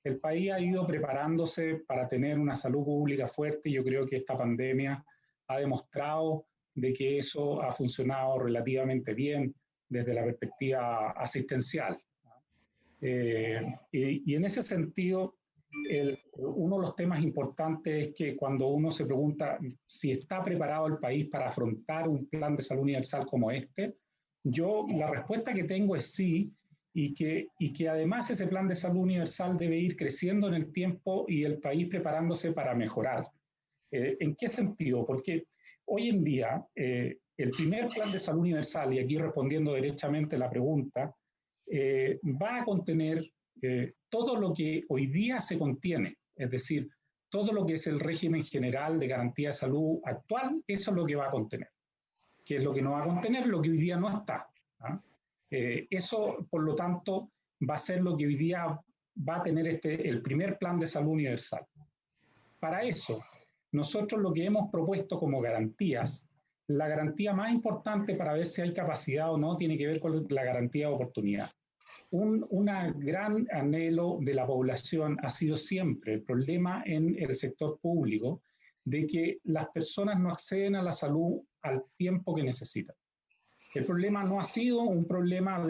el país ha ido preparándose para tener una salud pública fuerte y yo creo que esta pandemia ha demostrado de que eso ha funcionado relativamente bien desde la perspectiva asistencial. Y en ese sentido, uno de los temas importantes es que cuando uno se pregunta si está preparado el país para afrontar un plan de salud universal como este, la respuesta que tengo es sí, y que además ese plan de salud universal debe ir creciendo en el tiempo y el país preparándose para mejorar. ¿En qué sentido? Porque hoy en día el primer plan de salud universal, y aquí respondiendo derechamente la pregunta, va a contener todo lo que hoy día se contiene, es decir, todo lo que es el régimen general de garantía de salud actual, eso es lo que va a contener. ¿Qué es lo que no va a contener? Lo que hoy día no está. Eso, por lo tanto, va a ser lo que hoy día va a tener el primer plan de salud universal. Para eso, nosotros lo que hemos propuesto como garantías, la garantía más importante para ver si hay capacidad o no tiene que ver con la garantía de oportunidad. Un gran anhelo de la población ha sido siempre el problema en el sector público de que las personas no acceden a la salud al tiempo que necesitan. El problema no ha sido un problema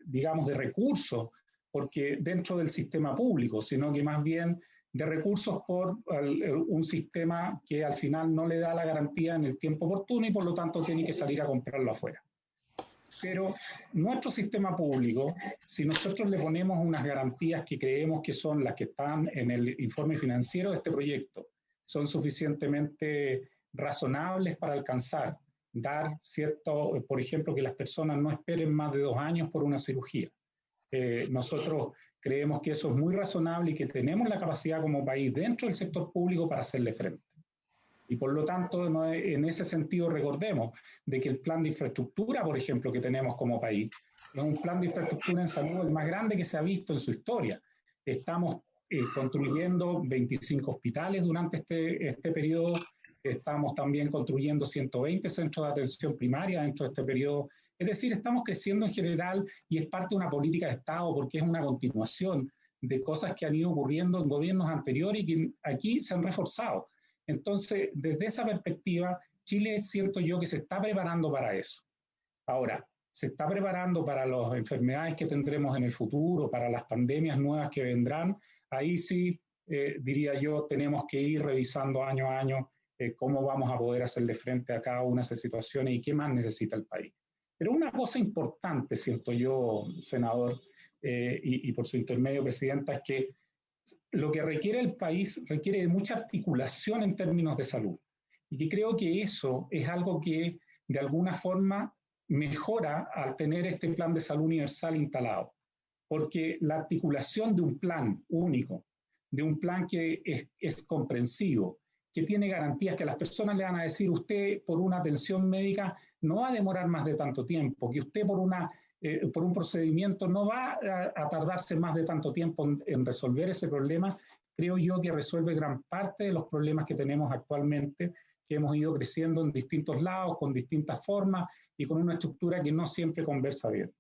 digamos, de recursos, porque dentro del sistema público, sino que más bien de recursos por un sistema que al final no le da la garantía en el tiempo oportuno y por lo tanto tiene que salir a comprarlo afuera. Pero nuestro sistema público, si nosotros le ponemos unas garantías que creemos que son las que están en el informe financiero de este proyecto, son suficientemente razonables para alcanzar, dar cierto, por ejemplo, que las personas no esperen más de 2 años por una cirugía. Nosotros creemos que eso es muy razonable y que tenemos la capacidad como país dentro del sector público para hacerle frente. Y por lo tanto, en ese sentido, recordemos de que el plan de infraestructura, por ejemplo, que tenemos como país, es un plan de infraestructura en salud el más grande que se ha visto en su historia. Estamos construyendo 25 hospitales durante este periodo, estamos también construyendo 120 centros de atención primaria dentro de este periodo. Es decir, estamos creciendo en general y es parte de una política de Estado porque es una continuación de cosas que han ido ocurriendo en gobiernos anteriores y que aquí se han reforzado. Entonces, desde esa perspectiva, Chile siento yo que se está preparando para eso. Ahora, se está preparando para las enfermedades que tendremos en el futuro, para las pandemias nuevas que vendrán. Ahí sí, diría yo, tenemos que ir revisando año a año cómo vamos a poder hacerle frente a cada una de esas situaciones y qué más necesita el país. Pero una cosa importante, siento yo, senador, y por su intermedio, presidenta, es que lo que requiere el país requiere de mucha articulación en términos de salud. Y que creo que eso es algo que de alguna forma mejora al tener este plan de salud universal instalado. Porque la articulación de un plan único, de un plan que es comprensivo, que tiene garantías que las personas le van a decir, usted por una atención médica no va a demorar más de tanto tiempo, que usted por un procedimiento no va a tardarse más de tanto tiempo en resolver ese problema, creo yo que resuelve gran parte de los problemas que tenemos actualmente, que hemos ido creciendo en distintos lados, con distintas formas y con una estructura que no siempre conversa bien.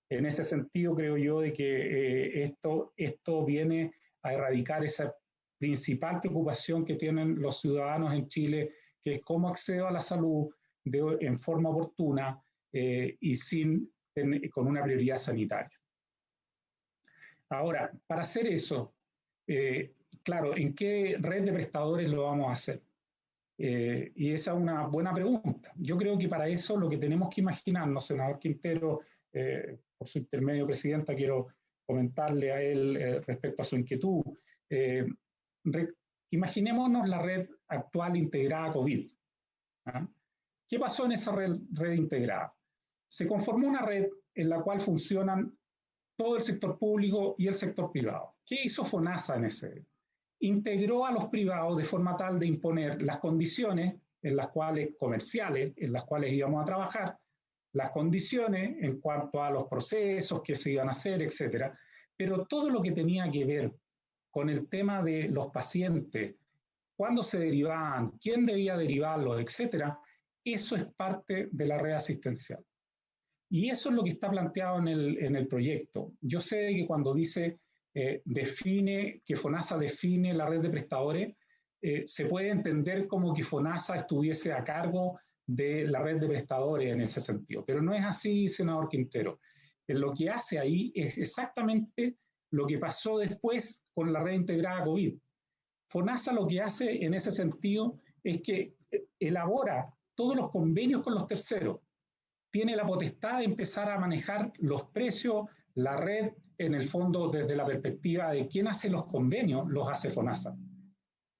En ese sentido, creo yo de que esto viene a erradicar esa principal preocupación que tienen los ciudadanos en Chile, que es cómo accedo a la salud en forma oportuna y con una prioridad sanitaria. Ahora, para hacer eso, claro, ¿en qué red de prestadores lo vamos a hacer? Y esa es una buena pregunta. Yo creo que para eso lo que tenemos que imaginarnos, senador Quintero, por su intermedio, presidenta, quiero comentarle a él respecto a su inquietud. Imaginémonos la red actual integrada COVID. ¿Ah? ¿Qué pasó en esa red integrada? Se conformó una red en la cual funcionan todo el sector público y el sector privado. ¿Qué hizo FONASA en ese? Integró a los privados de forma tal de imponer las condiciones en las cuales comerciales, en las cuales íbamos a trabajar, las condiciones en cuanto a los procesos que se iban a hacer, etcétera, pero todo lo que tenía que ver con el tema de los pacientes, cuándo se derivaban, quién debía derivarlos, etcétera, eso es parte de la red asistencial. Y eso es lo que está planteado en el proyecto. Yo sé de que cuando dice que FONASA define la red de prestadores, se puede entender como que FONASA estuviese a cargo de la red de prestadores en ese sentido. Pero no es así, senador Quintero. Lo que hace ahí es exactamente lo que pasó después con la red integrada COVID. FONASA lo que hace en ese sentido es que elabora todos los convenios con los terceros. Tiene la potestad de empezar a manejar los precios, la red, en el fondo, desde la perspectiva de quién hace los convenios, los hace FONASA.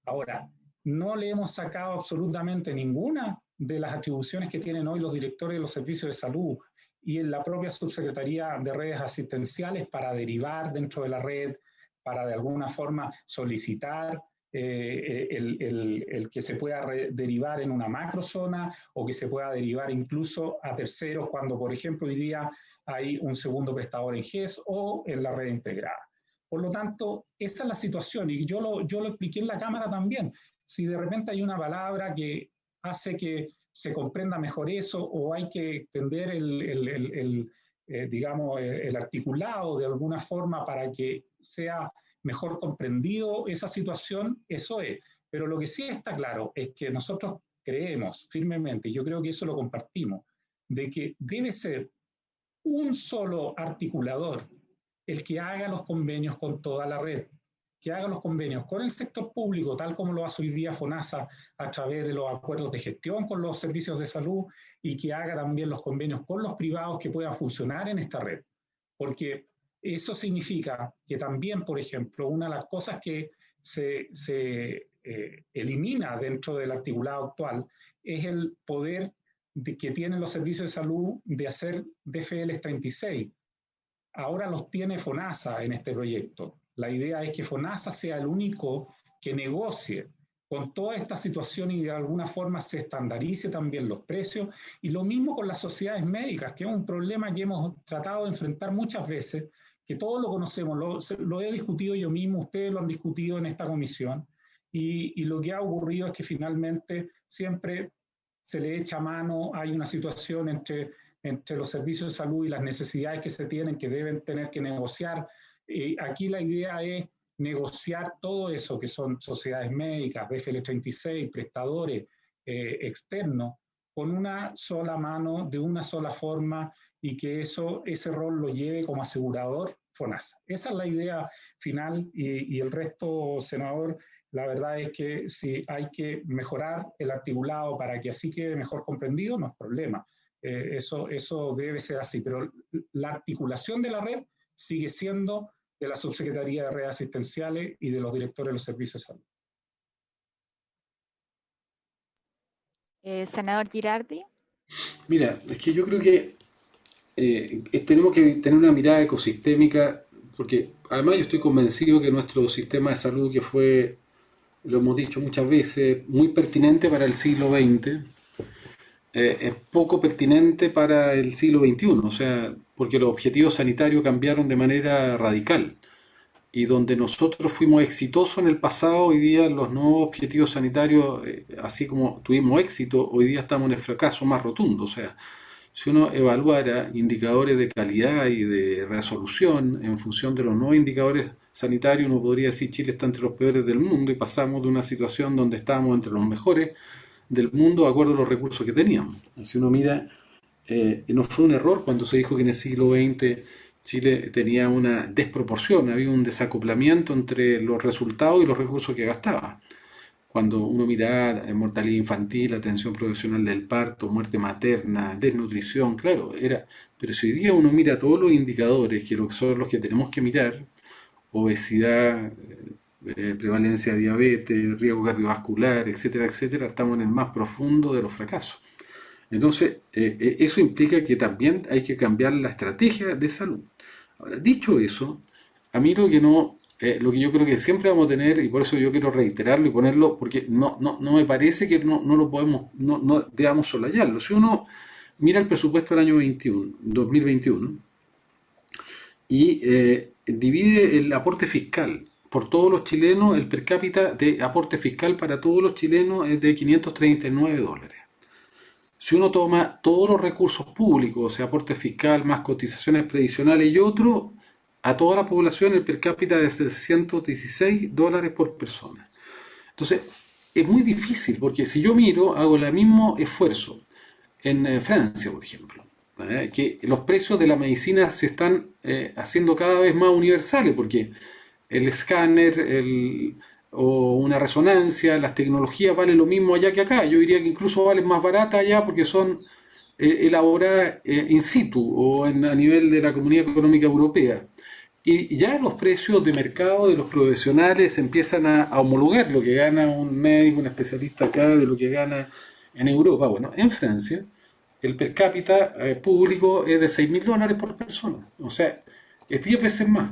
Ahora, no le hemos sacado absolutamente ninguna de las atribuciones que tienen hoy los directores de los servicios de salud y en la propia subsecretaría de redes asistenciales para derivar dentro de la red, para de alguna forma solicitar el que se pueda derivar en una macrozona o que se pueda derivar incluso a terceros cuando, por ejemplo, hoy día hay un segundo prestador en GES o en la red integrada. Por lo tanto, esa es la situación y yo lo expliqué en la Cámara también. Si de repente hay una palabra que hace que se comprenda mejor eso o hay que extender el articulado de alguna forma para que sea mejor comprendido esa situación, eso es. Pero lo que sí está claro es que nosotros creemos firmemente, y yo creo que eso lo compartimos, de que debe ser un solo articulador el que haga los convenios con toda la red, que haga los convenios con el sector público, tal como lo hace hoy día FONASA a través de los acuerdos de gestión con los servicios de salud, y que haga también los convenios con los privados que puedan funcionar en esta red. Porque eso significa que también, por ejemplo, una de las cosas que se elimina dentro del articulado actual es el poder que tienen los servicios de salud de hacer DFL 36. Ahora los tiene FONASA en este proyecto. La idea es que FONASA sea el único que negocie con toda esta situación y de alguna forma se estandarice también los precios. Y lo mismo con las sociedades médicas, que es un problema que hemos tratado de enfrentar muchas veces, que todos lo conocemos, lo he discutido yo mismo, ustedes lo han discutido en esta comisión, y lo que ha ocurrido es que finalmente siempre se le echa mano, hay una situación entre los servicios de salud y las necesidades que se tienen, que deben tener que negociar. Aquí la idea es negociar todo eso, que son sociedades médicas, BFL 36, prestadores externos, con una sola mano, de una sola forma, y que ese rol lo lleve como asegurador FONASA. Esa es la idea final, y el resto, senador, la verdad es que si hay que mejorar el articulado para que así quede mejor comprendido, no es problema. Eso debe ser así, pero la articulación de la red sigue siendo de la Subsecretaría de Redes Asistenciales y de los directores de los servicios de salud. Senador Girardi. Mira, es que yo creo que tenemos que tener una mirada ecosistémica, porque además yo estoy convencido que nuestro sistema de salud, que fue, lo hemos dicho muchas veces, muy pertinente para el siglo XX, es poco pertinente para el siglo XXI, o sea, porque los objetivos sanitarios cambiaron de manera radical, y donde nosotros fuimos exitosos en el pasado, hoy día los nuevos objetivos sanitarios, así como tuvimos éxito, hoy día estamos en el fracaso más rotundo. O sea, si uno evaluara indicadores de calidad y de resolución en función de los nuevos indicadores sanitarios, uno podría decir Chile está entre los peores del mundo, y pasamos de una situación donde estábamos entre los mejores del mundo de acuerdo a los recursos que teníamos. Si uno mira, no fue un error cuando se dijo que en el siglo XX Chile tenía una desproporción, había un desacoplamiento entre los resultados y los recursos que gastaba. Cuando uno mira mortalidad infantil, atención profesional del parto, muerte materna, desnutrición, claro, pero si hoy día uno mira todos los indicadores, que son los que tenemos que mirar, obesidad, prevalencia de diabetes, riesgo cardiovascular, etcétera, etcétera, estamos en el más profundo de los fracasos. Entonces, eso implica que también hay que cambiar la estrategia de salud. Ahora, dicho eso, a mí lo que yo creo que siempre vamos a tener, y por eso yo quiero reiterarlo y ponerlo, porque no me parece que no lo podemos, no debamos solayarlo. Si uno mira el presupuesto del año 2021, y divide el aporte fiscal por todos los chilenos, el per cápita de aporte fiscal para todos los chilenos es de $539. Si uno toma todos los recursos públicos, o sea, aporte fiscal más cotizaciones previsionales y otro, a toda la población el per cápita es de $116 por persona. Entonces, es muy difícil, porque si yo miro, hago el mismo esfuerzo en Francia, por ejemplo, que los precios de la medicina se están haciendo cada vez más universales, porque el escáner, o una resonancia, las tecnologías valen lo mismo allá que acá. Yo diría que incluso valen más baratas allá porque son elaboradas in situ o a nivel de la Comunidad Económica Europea. Y ya los precios de mercado de los profesionales empiezan a homologar lo que gana un médico, un especialista acá, de lo que gana en Europa. Bueno, en Francia el per cápita público es de $6.000 por persona. O sea, es 10 veces más.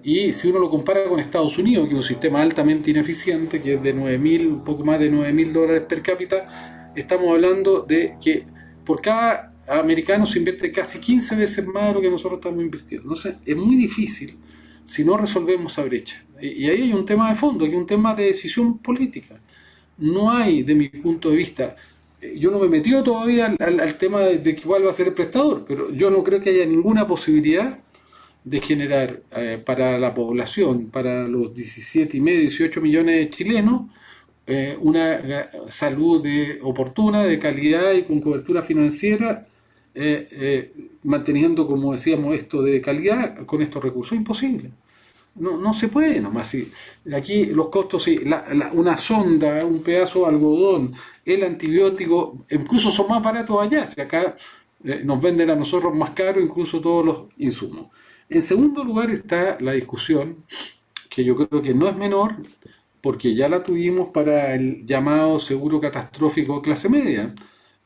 Y si uno lo compara con Estados Unidos, que es un sistema altamente ineficiente, que es de 9.000, un poco más de $9.000 per cápita, estamos hablando de que por cada americano se invierte casi 15 veces más de lo que nosotros estamos invirtiendo. Entonces es muy difícil si no resolvemos esa brecha. Y ahí hay un tema de fondo, que es un tema de decisión política. No hay, de mi punto de vista, yo no me he metido todavía al tema de cuál va a ser el prestador, pero yo no creo que haya ninguna posibilidad de generar para la población, para los 17,5, 18 millones de chilenos, una salud oportuna, de calidad y con cobertura financiera, manteniendo, como decíamos, esto de calidad con estos recursos. Imposible. No se puede nomás. Sí. Aquí los costos, sí, una sonda, un pedazo de algodón, el antibiótico, incluso son más baratos allá. Si acá nos venden a nosotros más caro incluso todos los insumos. En segundo lugar está la discusión, que yo creo que no es menor, porque ya la tuvimos para el llamado seguro catastrófico clase media.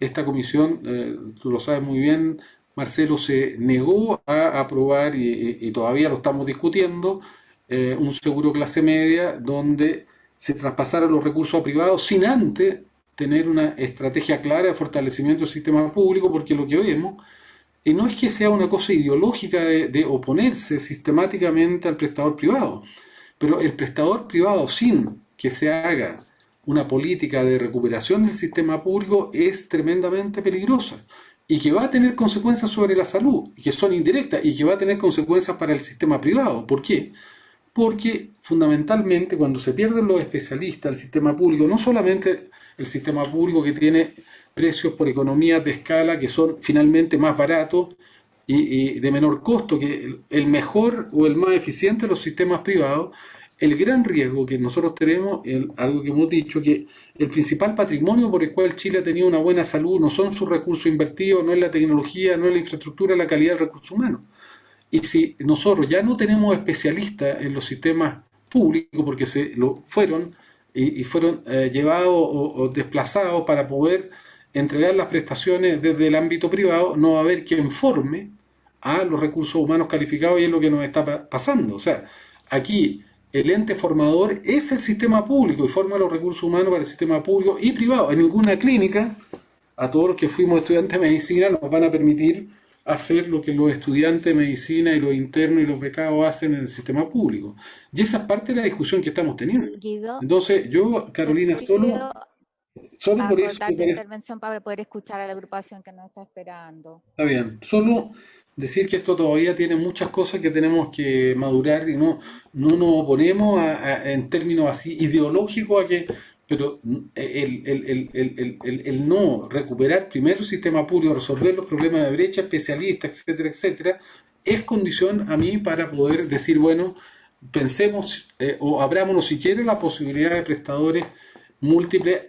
Esta comisión, tú lo sabes muy bien, Marcelo, se negó a aprobar y todavía lo estamos discutiendo, un seguro clase media donde se traspasaran los recursos a privados sin antes tener una estrategia clara de fortalecimiento del sistema público, porque lo que vemos, y no es que sea una cosa ideológica de oponerse sistemáticamente al prestador privado, pero el prestador privado, sin que se haga una política de recuperación del sistema público, es tremendamente peligrosa y que va a tener consecuencias sobre la salud, que son indirectas, y que va a tener consecuencias para el sistema privado. ¿Por qué? Porque fundamentalmente cuando se pierden los especialistas, el sistema público, no solamente el sistema público que tiene precios por economías de escala que son finalmente más baratos y de menor costo que el mejor o el más eficiente de los sistemas privados, el gran riesgo que nosotros tenemos, algo que hemos dicho, que el principal patrimonio por el cual Chile ha tenido una buena salud no son sus recursos invertidos, no es la tecnología, no es la infraestructura, la calidad del recurso humano. Y si nosotros ya no tenemos especialistas en los sistemas públicos porque se lo fueron y fueron llevados o desplazados para poder entregar las prestaciones desde el ámbito privado, no va a haber quien forme a los recursos humanos calificados y es lo que nos está pasando. O sea, aquí el ente formador es el sistema público y forma los recursos humanos para el sistema público y privado. En ninguna clínica, a todos los que fuimos estudiantes de medicina, nos van a permitir hacer lo que los estudiantes de medicina y los internos y los becados hacen en el sistema público. Y esa es parte de la discusión que estamos teniendo. Guido, Entonces, yo, te Carolina, pido solo por eso acortar me tu parece. intervención para poder escuchar a la agrupación que nos está esperando. Está bien, solo decir que esto todavía tiene muchas cosas que tenemos que madurar y no nos oponemos en términos así ideológicos a que, pero el no recuperar primero el sistema público, resolver los problemas de brecha, especialistas, etcétera, etcétera, es condición a mí para poder decir, bueno, pensemos o abrámonos si quiere la posibilidad de prestadores múltiples,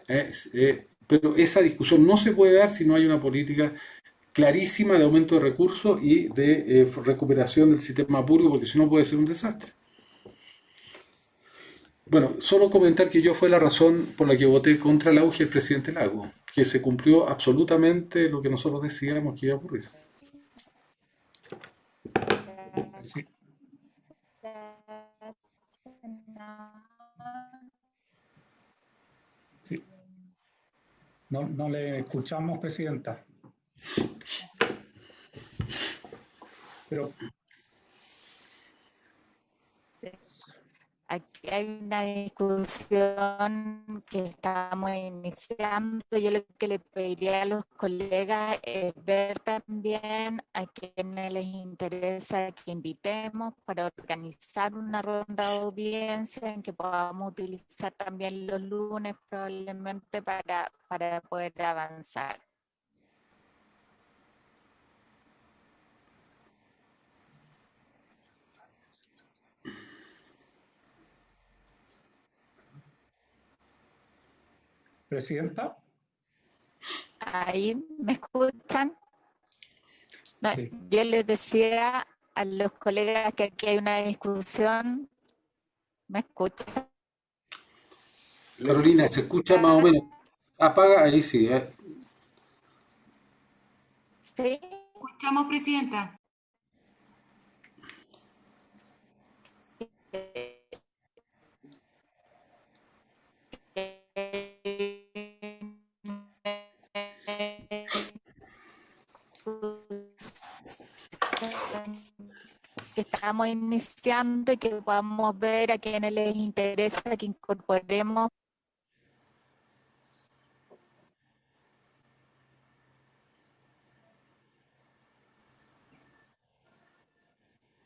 pero esa discusión no se puede dar si no hay una política clarísima de aumento de recursos y de recuperación del sistema público, porque si no puede ser un desastre. Bueno, solo comentar que yo fue la razón por la que voté contra el auge del presidente Lago, que se cumplió absolutamente lo que nosotros decíamos que iba a ocurrir. Sí. Sí. No le escuchamos, presidenta. Pero Sí. Aquí hay una discusión que estamos iniciando. Yo lo que le pediría a los colegas es ver también a quienes les interesa que invitemos para organizar una ronda de audiencia en que podamos utilizar también los lunes probablemente para poder avanzar. presidenta. ¿Ahí me escuchan? No, Sí. yo les decía a los colegas que aquí hay una discusión. ¿Me escuchan? Carolina, se escucha más o menos. Apaga, ahí sí. Sí. Escuchamos, presidenta. Que estamos iniciando y que podamos ver a quienes les interesa que incorporemos.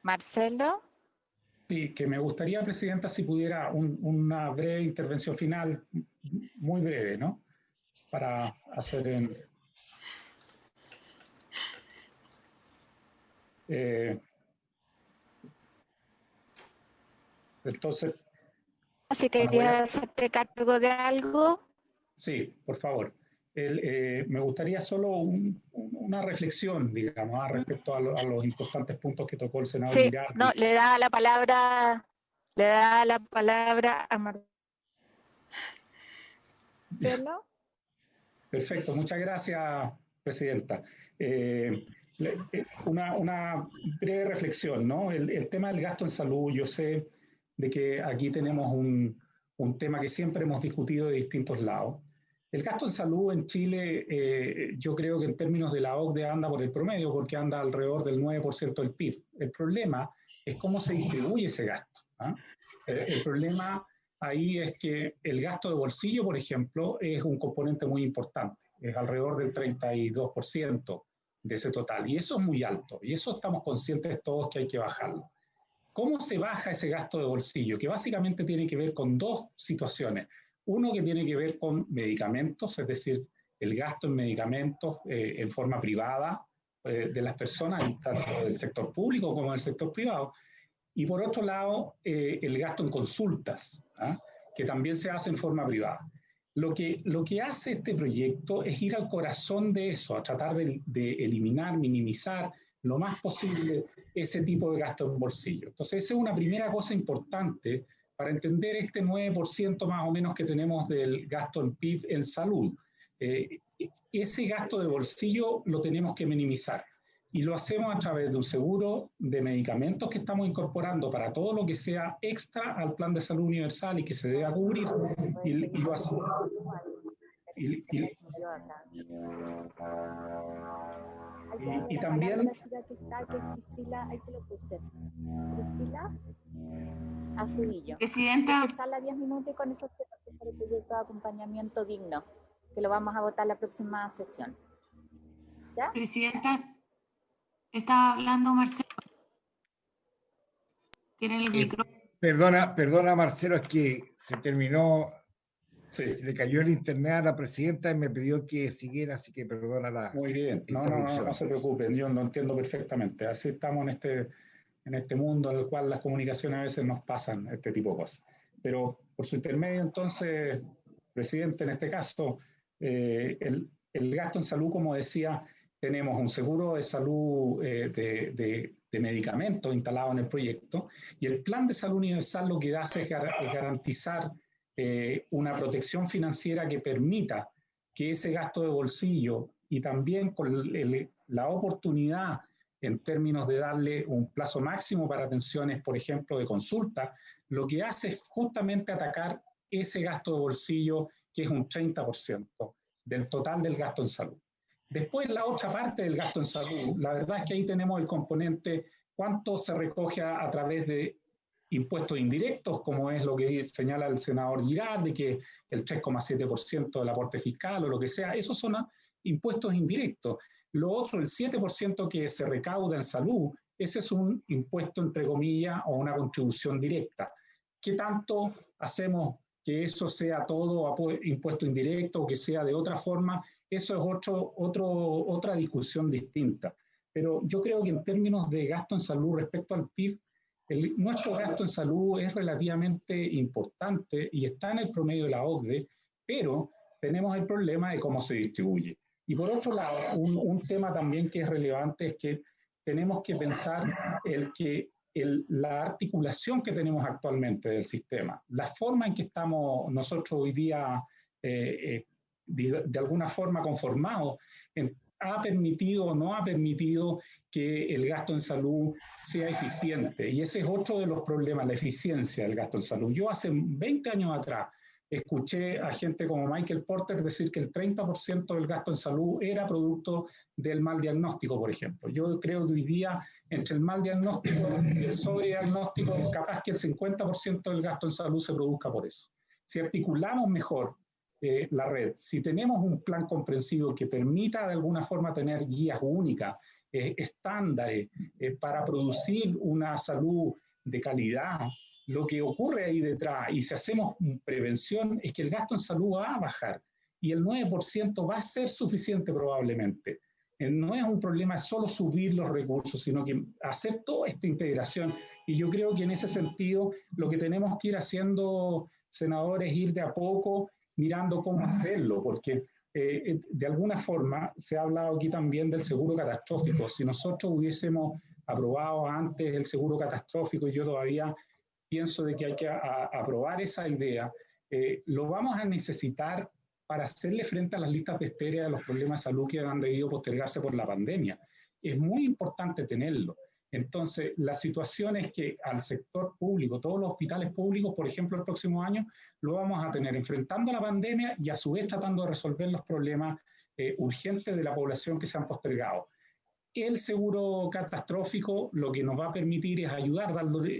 Marcelo. Sí, que me gustaría, presidenta, si pudiera una breve intervención final, muy breve, ¿no? Para hacer Entonces, Si quería hacerte cargo de algo. Sí, por favor. Me gustaría solo una reflexión, digamos, respecto a los importantes puntos que tocó el senador Girardi. No, le da la palabra a Marcelo. Perfecto, muchas gracias, presidenta. Una breve reflexión, ¿no? El tema del gasto en salud, yo sé de que aquí tenemos un tema que siempre hemos discutido de distintos lados. El gasto en salud en Chile, yo creo que en términos de la OCDE anda por el promedio, porque anda alrededor del 9% del PIB. El problema es cómo se distribuye ese gasto, ¿eh? El problema ahí es que el gasto de bolsillo, por ejemplo, es un componente muy importante. Es alrededor del 32% de ese total. Y eso es muy alto. Y eso estamos conscientes todos que hay que bajarlo. ¿Cómo se baja ese gasto de bolsillo? Que básicamente tiene que ver con dos situaciones. Uno que tiene que ver con medicamentos, es decir, el gasto en medicamentos en forma privada de las personas, tanto del sector público como del sector privado. Y por otro lado, el gasto en consultas, ¿eh? Que también se hace en forma privada. Lo que hace este proyecto es ir al corazón de eso, a tratar de eliminar, minimizar lo más posible ese tipo de gasto en bolsillo. Entonces, esa es una primera cosa importante para entender este 9% más o menos que tenemos del gasto en PIB en salud. Ese gasto de bolsillo lo tenemos que minimizar. Y lo hacemos a través de un seguro de medicamentos que estamos incorporando para todo lo que sea extra al plan de salud universal y que se deba cubrir. Y lo hacemos. Y también... La chica que está, que es Priscila, ahí te lo puse. Priscila Astudillo. Presidenta. Escucharla 10 minutos y con eso se para el proyecto de acompañamiento digno, que lo vamos a votar la próxima sesión. ¿Ya? Presidenta, estaba hablando Marcelo. Tiene el micrófono. Perdona Marcelo, es que se terminó, sí. Se le cayó el internet a la presidenta y me pidió que siguiera, así que perdona la Muy bien, no se preocupen, yo lo entiendo perfectamente. Así estamos en este mundo en el cual las comunicaciones a veces nos pasan este tipo de cosas. Pero por su intermedio, entonces, presidente, en este caso, el gasto en salud, como decía, tenemos un seguro de salud de medicamentos instalado en el proyecto, y el plan de salud universal lo que hace es garantizar una protección financiera que permita que ese gasto de bolsillo y también con la oportunidad en términos de darle un plazo máximo para atenciones, por ejemplo, de consulta, lo que hace es justamente atacar ese gasto de bolsillo que es un 30% del total del gasto en salud. Después, la otra parte del gasto en salud, la verdad es que ahí tenemos el componente cuánto se recoge a través de impuestos indirectos, como es lo que señala el senador Girardi, que el 3,7% del aporte fiscal o lo que sea, esos son impuestos indirectos. Lo otro, el 7% que se recauda en salud, ese es un impuesto, entre comillas, o una contribución directa. ¿Qué tanto hacemos que eso sea todo impuesto indirecto o que sea de otra forma? Eso es otra discusión distinta. Pero yo creo que en términos de gasto en salud respecto al PIB, nuestro gasto en salud es relativamente importante y está en el promedio de la OCDE, pero tenemos el problema de cómo se distribuye. Y por otro lado, un tema también que es relevante es que tenemos que pensar la articulación que tenemos actualmente del sistema, la forma en que estamos nosotros hoy día de alguna forma conformados, ha permitido o no ha permitido que el gasto en salud sea eficiente. Y ese es otro de los problemas, la eficiencia del gasto en salud. Yo hace 20 años atrás escuché a gente como Michael Porter decir que el 30% del gasto en salud era producto del mal diagnóstico, por ejemplo. Yo creo que hoy día, entre el mal diagnóstico y el sobrediagnóstico, capaz que el 50% del gasto en salud se produzca por eso. Si articulamos mejor la red, si tenemos un plan comprensivo que permita de alguna forma tener guías únicas, estándares para producir una salud de calidad, lo que ocurre ahí detrás, y si hacemos prevención, es que el gasto en salud va a bajar y el 9% va a ser suficiente probablemente. no es un problema solo subir los recursos, sino que hacer toda esta integración. Y yo creo que en ese sentido lo que tenemos que ir haciendo, senadores, es ir de a poco mirando cómo hacerlo, porque de alguna forma se ha hablado aquí también del seguro catastrófico. Si nosotros hubiésemos aprobado antes el seguro catastrófico, y yo todavía pienso de que hay que aprobar esa idea, lo vamos a necesitar para hacerle frente a las listas de espera de los problemas de salud que han debido postergarse por la pandemia. Es muy importante tenerlo. Entonces, la situación es que al sector público, todos los hospitales públicos, por ejemplo, el próximo año, lo vamos a tener enfrentando la pandemia y a su vez tratando de resolver los problemas urgentes de la población que se han postergado. El seguro catastrófico lo que nos va a permitir es ayudar,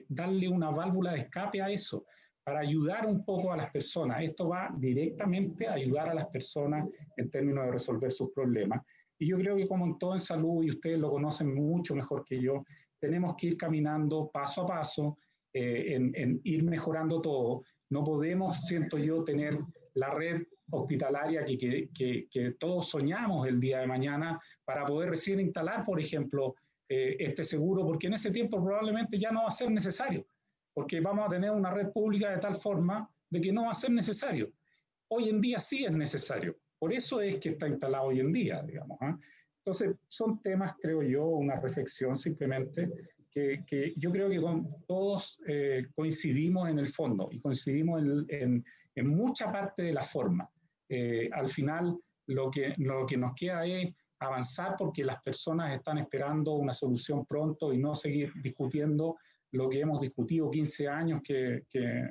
darle una válvula de escape a eso, para ayudar un poco a las personas. Esto va directamente a ayudar a las personas en términos de resolver sus problemas. Y yo creo que como en todo en salud, y ustedes lo conocen mucho mejor que yo, tenemos que ir caminando paso a paso, en ir mejorando todo. No podemos, siento yo, tener la red hospitalaria que todos soñamos el día de mañana para poder recién instalar, por ejemplo, este seguro, porque en ese tiempo probablemente ya no va a ser necesario, porque vamos a tener una red pública de tal forma de que no va a ser necesario. Hoy en día sí es necesario, por eso es que está instalado hoy en día, digamos. Entonces, son temas, creo yo, una reflexión simplemente, que yo creo que todos coincidimos en el fondo y coincidimos en mucha parte de la forma. Al final, lo que nos queda es avanzar porque las personas están esperando una solución pronto y no seguir discutiendo lo que hemos discutido 15 años que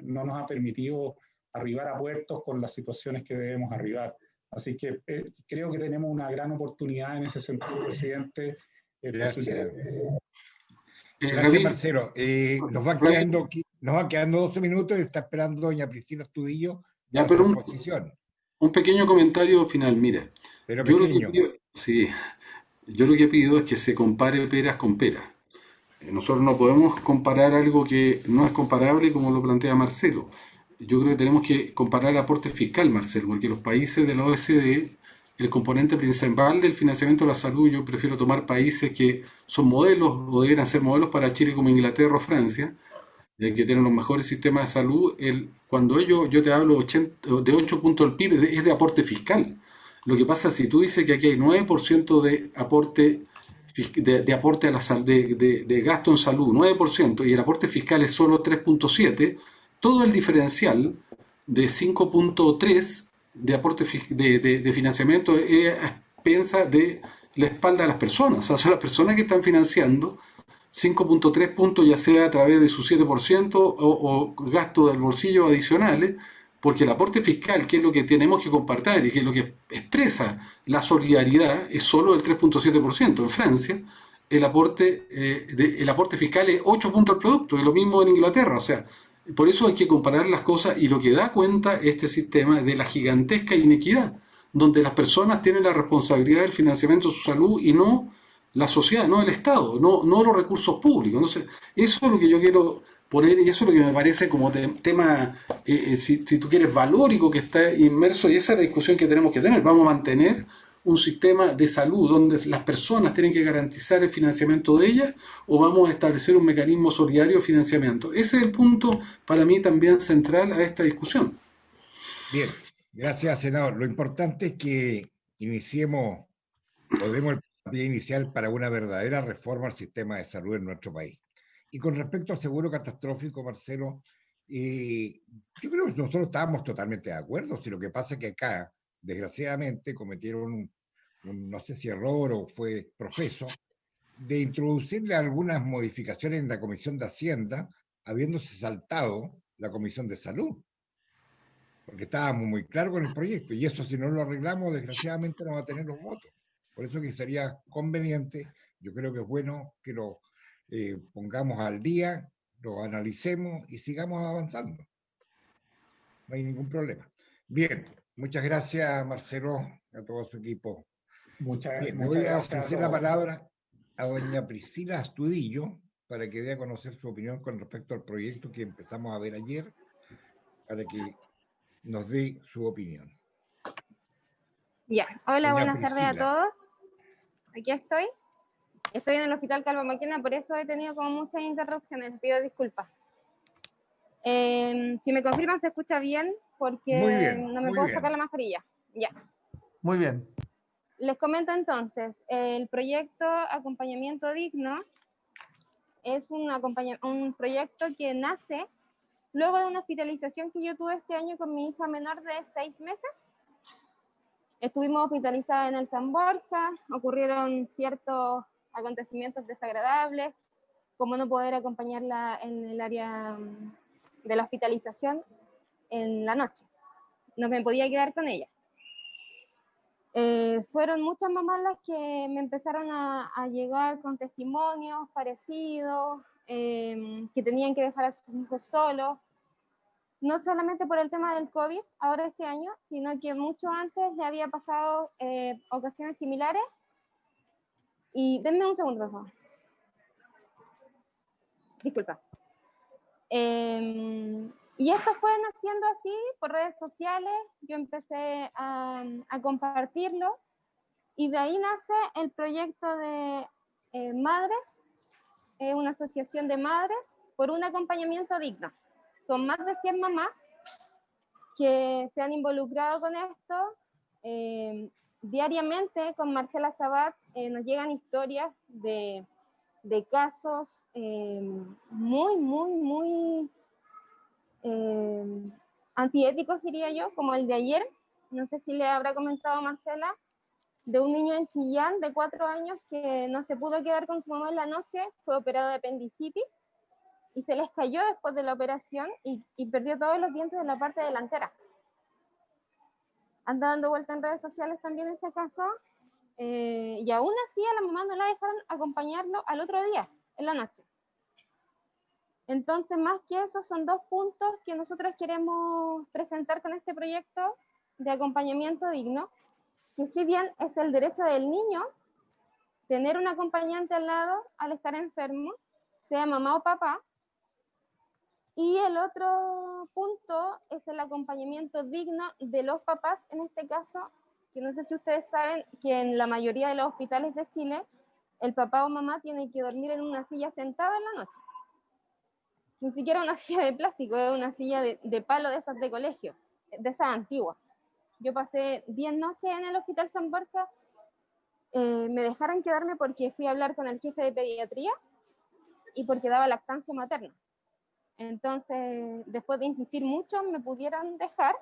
no nos ha permitido arribar a puertos con las situaciones que debemos arribar. Así que creo que tenemos una gran oportunidad en ese sentido, presidente. Gracias. Gracias, Marcelo. Nos van quedando 12 minutos y está esperando doña Priscila Astudillo ya, para pero su exposición. Un pequeño comentario final, mira. Pero Yo pequeño. Yo lo que pido es que se compare peras con peras. Nosotros no podemos comparar algo que no es comparable como lo plantea Marcelo. Yo creo que tenemos que comparar el aporte fiscal, Marcelo, porque los países de la OECD, el componente principal del financiamiento de la salud, yo prefiero tomar países que son modelos o deberían ser modelos para Chile como Inglaterra o Francia, que tienen los mejores sistemas de salud. Cuando yo te hablo de 8 puntos del PIB, es de aporte fiscal. Lo que pasa si tú dices que aquí hay 9% de aporte a la de gasto en salud, 9%, y el aporte fiscal es solo 3.7%, todo el diferencial de 5.3% de aporte de financiamiento piensa de la espalda de las personas. O sea, son las personas que están financiando 5.3 puntos, ya sea a través de su 7% o gasto del bolsillo adicionales, porque el aporte fiscal, que es lo que tenemos que compartir y que es lo que expresa la solidaridad, es solo el 3.7%. En Francia, el aporte fiscal es 8 puntos al producto, y lo mismo en Inglaterra. O sea, por eso hay que comparar las cosas, y lo que da cuenta este sistema de la gigantesca inequidad, donde las personas tienen la responsabilidad del financiamiento de su salud y no la sociedad, no el Estado, no los recursos públicos. Entonces, eso es lo que yo quiero poner, y eso es lo que me parece como tema, si tú quieres, valórico, que está inmerso, y esa es la discusión que tenemos que tener. ¿Vamos a mantener un sistema de salud donde las personas tienen que garantizar el financiamiento de ellas, o vamos a establecer un mecanismo solidario de financiamiento? Ese es el punto para mí también central a esta discusión. Bien, gracias, senador. Lo importante es que iniciemos o demos el pie inicial para una verdadera reforma al sistema de salud en nuestro país. Y con respecto al seguro catastrófico, Marcelo, yo creo que nosotros estábamos totalmente de acuerdo. Si lo que pasa es que acá, desgraciadamente, cometieron no sé si error o fue profeso, de introducirle algunas modificaciones en la Comisión de Hacienda, habiéndose saltado la Comisión de Salud, porque estábamos muy claros con el proyecto, y eso, si no lo arreglamos, desgraciadamente no va a tener los votos. Por eso que sería conveniente, yo creo que es bueno que lo pongamos al día, lo analicemos y sigamos avanzando. No hay ningún problema. Bien, muchas gracias, Marcelo, a todo su equipo. Bien, me voy a ofrecer la palabra a doña Priscila Astudillo para que dé a conocer su opinión con respecto al proyecto que empezamos a ver ayer, para que nos dé su opinión. Ya, hola, Doña buenas Priscila. tardes a todos. aquí estoy. Estoy en el Hospital Calvo Maquena, por eso he tenido como muchas interrupciones, les pido disculpas. Si me confirman se escucha bien, porque no me puedo sacar la mascarilla. Ya. Muy bien. Les comento entonces, el proyecto Acompañamiento Digno es un proyecto que nace luego de una hospitalización que yo tuve este año con mi hija menor de 6 meses. Estuvimos hospitalizadas en el San Borja, ocurrieron ciertos acontecimientos desagradables, como no poder acompañarla en el área de la hospitalización en la noche. No me podía quedar con ella. Fueron muchas mamás las que me empezaron a llegar con testimonios parecidos, que tenían que dejar a sus hijos solos, no solamente por el tema del COVID, ahora este año, sino que mucho antes le había pasado ocasiones similares. Y denme un segundo, por favor. Disculpa. Y esto fue naciendo así por redes sociales. Yo empecé a compartirlo y de ahí nace el proyecto de Madres, una asociación de madres por un acompañamiento digno. Son más de 100 mamás que se han involucrado con esto. Diariamente con Marcela Sabat nos llegan historias de casos muy antiéticos, diría yo, como el de ayer, no sé si le habrá comentado Marcela, de un niño en Chillán de 4 años que no se pudo quedar con su mamá en la noche, fue operado de apendicitis y se les cayó después de la operación y perdió todos los dientes de la parte delantera. Anda dando vuelta en redes sociales también ese caso, y aún así a la mamá no la dejaron acompañarlo al otro día, en la noche. Entonces, más que eso, son 2 puntos que nosotros queremos presentar con este proyecto de acompañamiento digno, que si bien es el derecho del niño tener un acompañante al lado al estar enfermo, sea mamá o papá, y el otro punto es el acompañamiento digno de los papás, en este caso, que no sé si ustedes saben que en la mayoría de los hospitales de Chile, el papá o mamá tiene que dormir en una silla sentada en la noche. Ni siquiera una silla de plástico, es una silla de palo de esas de colegio, de esas antiguas. Yo pasé 10 noches en el Hospital San Borja, me dejaron quedarme porque fui a hablar con el jefe de pediatría y porque daba lactancia materna. Entonces, después de insistir mucho, me pudieron dejar,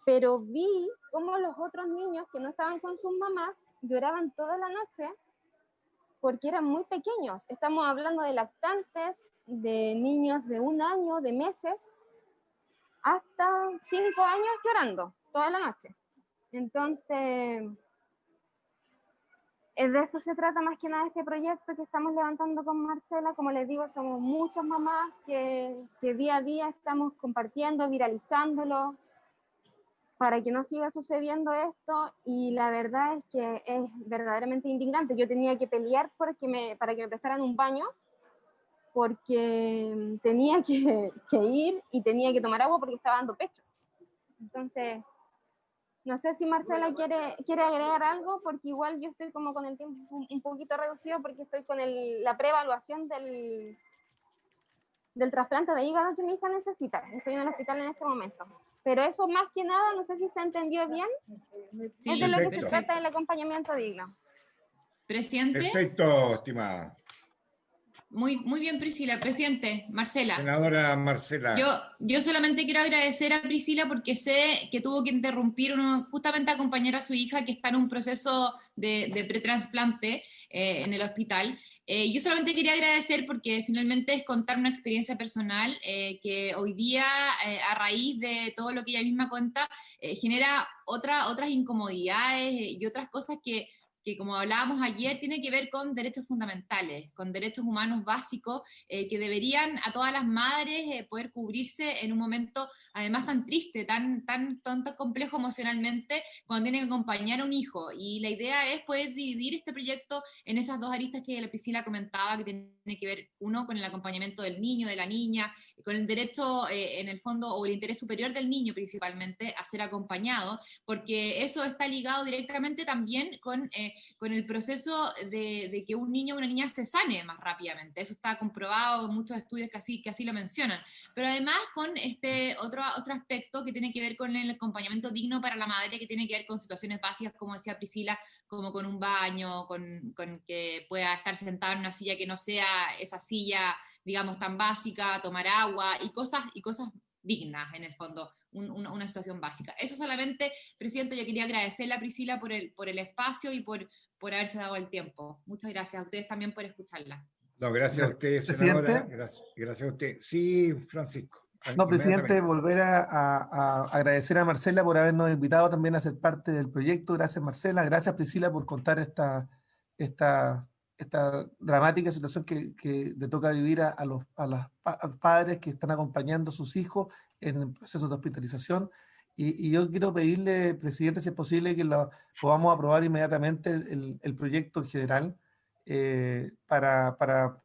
pero vi cómo los otros niños que no estaban con sus mamás lloraban toda la noche porque eran muy pequeños. Estamos hablando de lactantes, de niños de 1 año, de meses, hasta 5 años llorando toda la noche. Entonces, de eso se trata más que nada este proyecto que estamos levantando con Marcela. Como les digo, somos muchas mamás que día a día estamos compartiendo, viralizándolo, para que no siga sucediendo esto, y la verdad es que es verdaderamente indignante. Yo tenía que pelear para que me prestaran un baño, porque tenía que ir y tenía que tomar agua porque estaba dando pecho. Entonces, no sé si Marcela quiere agregar algo, porque igual yo estoy como con el tiempo un poquito reducido, porque estoy con la preevaluación del trasplante de hígado que mi hija necesita. Estoy en el hospital en este momento. Pero eso más que nada, no sé si se entendió bien, sí, es de lo que se trata del acompañamiento digno. Presidente. Perfecto, estimada. Muy bien, Priscila. Presidente, Marcela. Senadora Marcela. Yo solamente quiero agradecer a Priscila porque sé que tuvo que interrumpir justamente a acompañar a su hija que está en un proceso de pretransplante en el hospital. Yo solamente quería agradecer porque finalmente es contar una experiencia personal que hoy día, a raíz de todo lo que ella misma cuenta, genera otras incomodidades y otras cosas que como hablábamos ayer, tiene que ver con derechos fundamentales, con derechos humanos básicos que deberían a todas las madres poder cubrirse en un momento además tan triste, tan complejo emocionalmente, cuando tienen que acompañar a un hijo. Y la idea es poder dividir este proyecto en esas 2 aristas que la Priscila comentaba, que tiene que ver, uno, con el acompañamiento del niño, de la niña, con el derecho, en el fondo, o el interés superior del niño principalmente, a ser acompañado, porque eso está ligado directamente también con con el proceso de que un niño o una niña se sane más rápidamente. Eso está comprobado en muchos estudios que así lo mencionan. Pero además con este otro aspecto que tiene que ver con el acompañamiento digno para la madre, que tiene que ver con situaciones básicas, como decía Priscila, como con un baño, con que pueda estar sentado en una silla que no sea esa silla, digamos, tan básica, tomar agua y cosas dignas, en el fondo, una situación básica. Eso solamente, Presidente, yo quería agradecerle a Priscila por el espacio y por haberse dado el tiempo. Muchas gracias a ustedes también por escucharla. No, gracias a usted, senadora. Gracias a usted. Sí, Francisco. No, presidente, volver a agradecer a Marcela por habernos invitado también a ser parte del proyecto. Gracias, Marcela. Gracias, Priscila, por contar esta dramática situación que le toca vivir a los padres que están acompañando a sus hijos en procesos de hospitalización. Y yo quiero pedirle, presidente, si es posible, que podamos aprobar inmediatamente el proyecto en general, para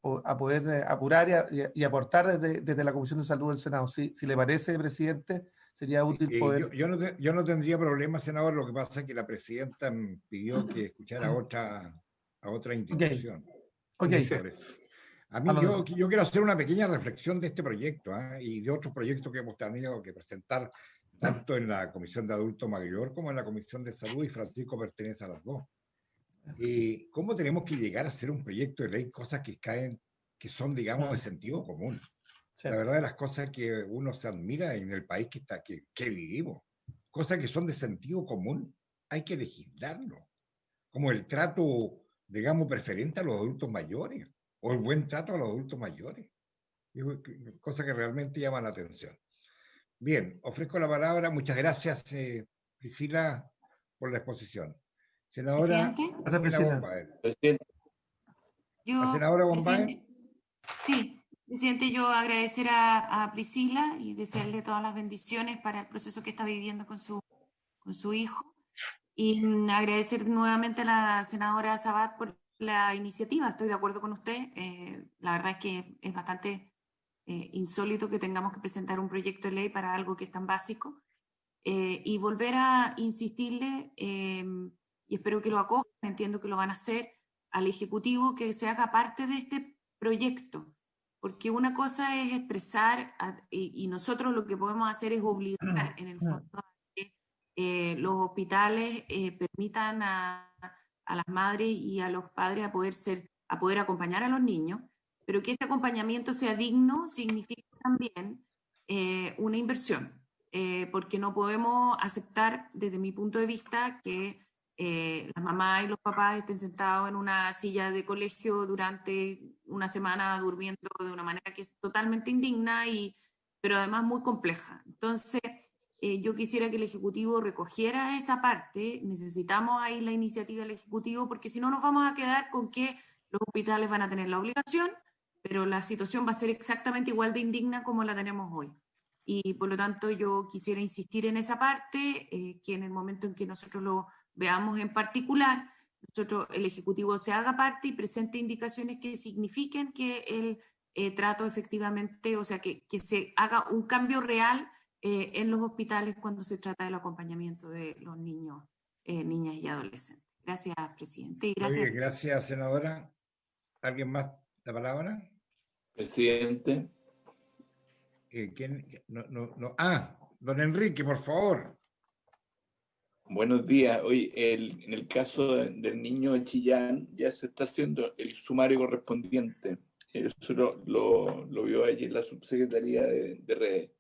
poder apurar y aportar desde la Comisión de Salud del Senado. Si le parece, presidente, sería útil poder... Yo no tendría problema, senador. Lo que pasa es que la presidenta me pidió que escuchara a otra institución. Okay. Por eso. A mí yo quiero hacer una pequeña reflexión de este proyecto y de otros proyectos que hemos tenido que presentar tanto en la Comisión de Adulto Mayor como en la Comisión de Salud, y Francisco pertenece a las dos. ¿Cómo tenemos que llegar a hacer un proyecto de ley, cosas que son, digamos, de sentido común? Sí. La verdad de las cosas que uno se admira en el país que vivimos, cosas que son de sentido común, hay que legislarlo, como el trato, digamos, preferente a los adultos mayores, o el buen trato a los adultos mayores, cosa que realmente llama la atención. Bien, ofrezco la palabra. Muchas gracias, Priscila, por la exposición. Senadora, Presidente. ¿La senadora Bombay? Sí, presidente, yo agradecer a Priscila y desearle todas las bendiciones para el proceso que está viviendo con su hijo, y agradecer nuevamente a la senadora Sabat por la iniciativa. Estoy de acuerdo con usted. La verdad es que es bastante insólito que tengamos que presentar un proyecto de ley para algo que es tan básico, y volver a insistirle, y espero que lo acojan, entiendo que lo van a hacer, al Ejecutivo, que se haga parte de este proyecto, porque una cosa es expresar, y nosotros lo que podemos hacer es obligar en el fondo a que los hospitales permitan a las madres y a los padres a poder acompañar a los niños, pero que este acompañamiento sea digno significa también una inversión, porque no podemos aceptar, desde mi punto de vista, que las mamás y los papás estén sentados en una silla de colegio durante una semana durmiendo de una manera que es totalmente indigna, pero además muy compleja. Entonces, yo quisiera que el Ejecutivo recogiera esa parte. Necesitamos ahí la iniciativa del Ejecutivo, porque si no nos vamos a quedar con que los hospitales van a tener la obligación, pero la situación va a ser exactamente igual de indigna como la tenemos hoy. Y por lo tanto yo quisiera insistir en esa parte, que en el momento en que nosotros lo veamos en particular, el Ejecutivo se haga parte y presente indicaciones que signifiquen que el trato efectivamente, o sea, que se haga un cambio real en los hospitales cuando se trata del acompañamiento de los niños, niñas y adolescentes. Gracias, presidente. Y gracias. Muy bien, gracias, senadora. ¿Alguien más la palabra? Presidente. ¿Quién? No. Don Enrique, por favor. Buenos días. Hoy, en el caso del niño de Chillán, ya se está haciendo el sumario correspondiente. Eso lo vio ayer la subsecretaría de redes.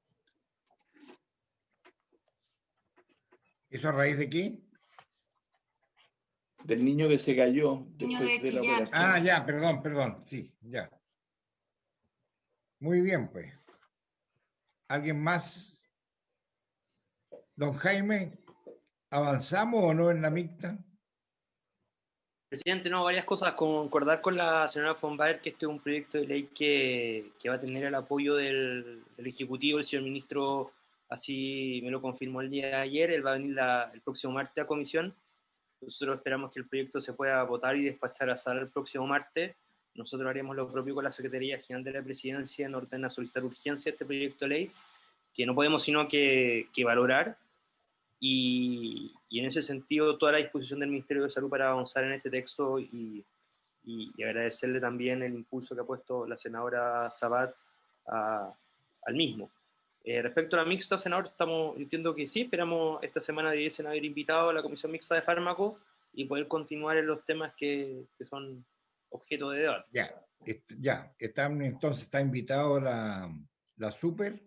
¿Eso a raíz de qué? Del niño que se cayó. Niño de Chillán. La operación. Ya, perdón. Sí, ya. Muy bien, pues. ¿Alguien más? Don Jaime, ¿avanzamos o no en la mixta? Presidente, no, varias cosas. Concordar con la señora von Baer que este es un proyecto de ley que va a tener el apoyo del Ejecutivo. El señor ministro así me lo confirmó el día de ayer. Él va a venir el próximo martes a comisión. Nosotros esperamos que el proyecto se pueda votar y despachar a sala el próximo martes. Nosotros haremos lo propio con la Secretaría General de la Presidencia en orden a solicitar urgencia este proyecto de ley, que no podemos sino que valorar. y en ese sentido toda la disposición del Ministerio de Salud para avanzar en este texto y agradecerle también el impulso que ha puesto la senadora Sabat al mismo. Respecto a la mixta, senador, entiendo que sí, esperamos esta semana debiesen haber invitado a la Comisión Mixta de Fármacos y poder continuar en los temas que son objeto de debate. Entonces está invitado la super.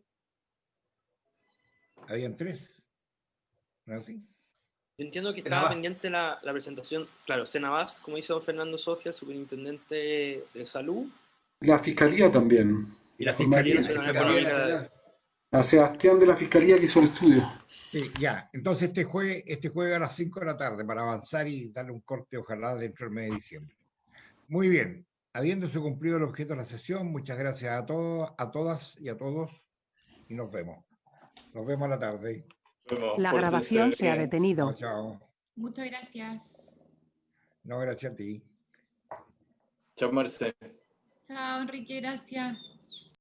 Habían 3. ¿No es así? Yo entiendo que estaba pendiente la presentación, claro, Senabast, como dice don Fernando Sofia, el superintendente de salud. La fiscalía también. Y la fiscalía. A Sebastián de la fiscalía que hizo el estudio. Sí, ya. Entonces este jueves a las 5 de la tarde para avanzar y darle un corte, ojalá dentro del mes de diciembre. Muy bien. Habiéndose cumplido el objeto de la sesión, muchas gracias a todos, a todas y a todos, y nos vemos. Nos vemos a la tarde. La grabación se ha detenido. Chao. Muchas gracias. No, gracias a ti. Chao, Marcelo. Chao, Enrique, gracias.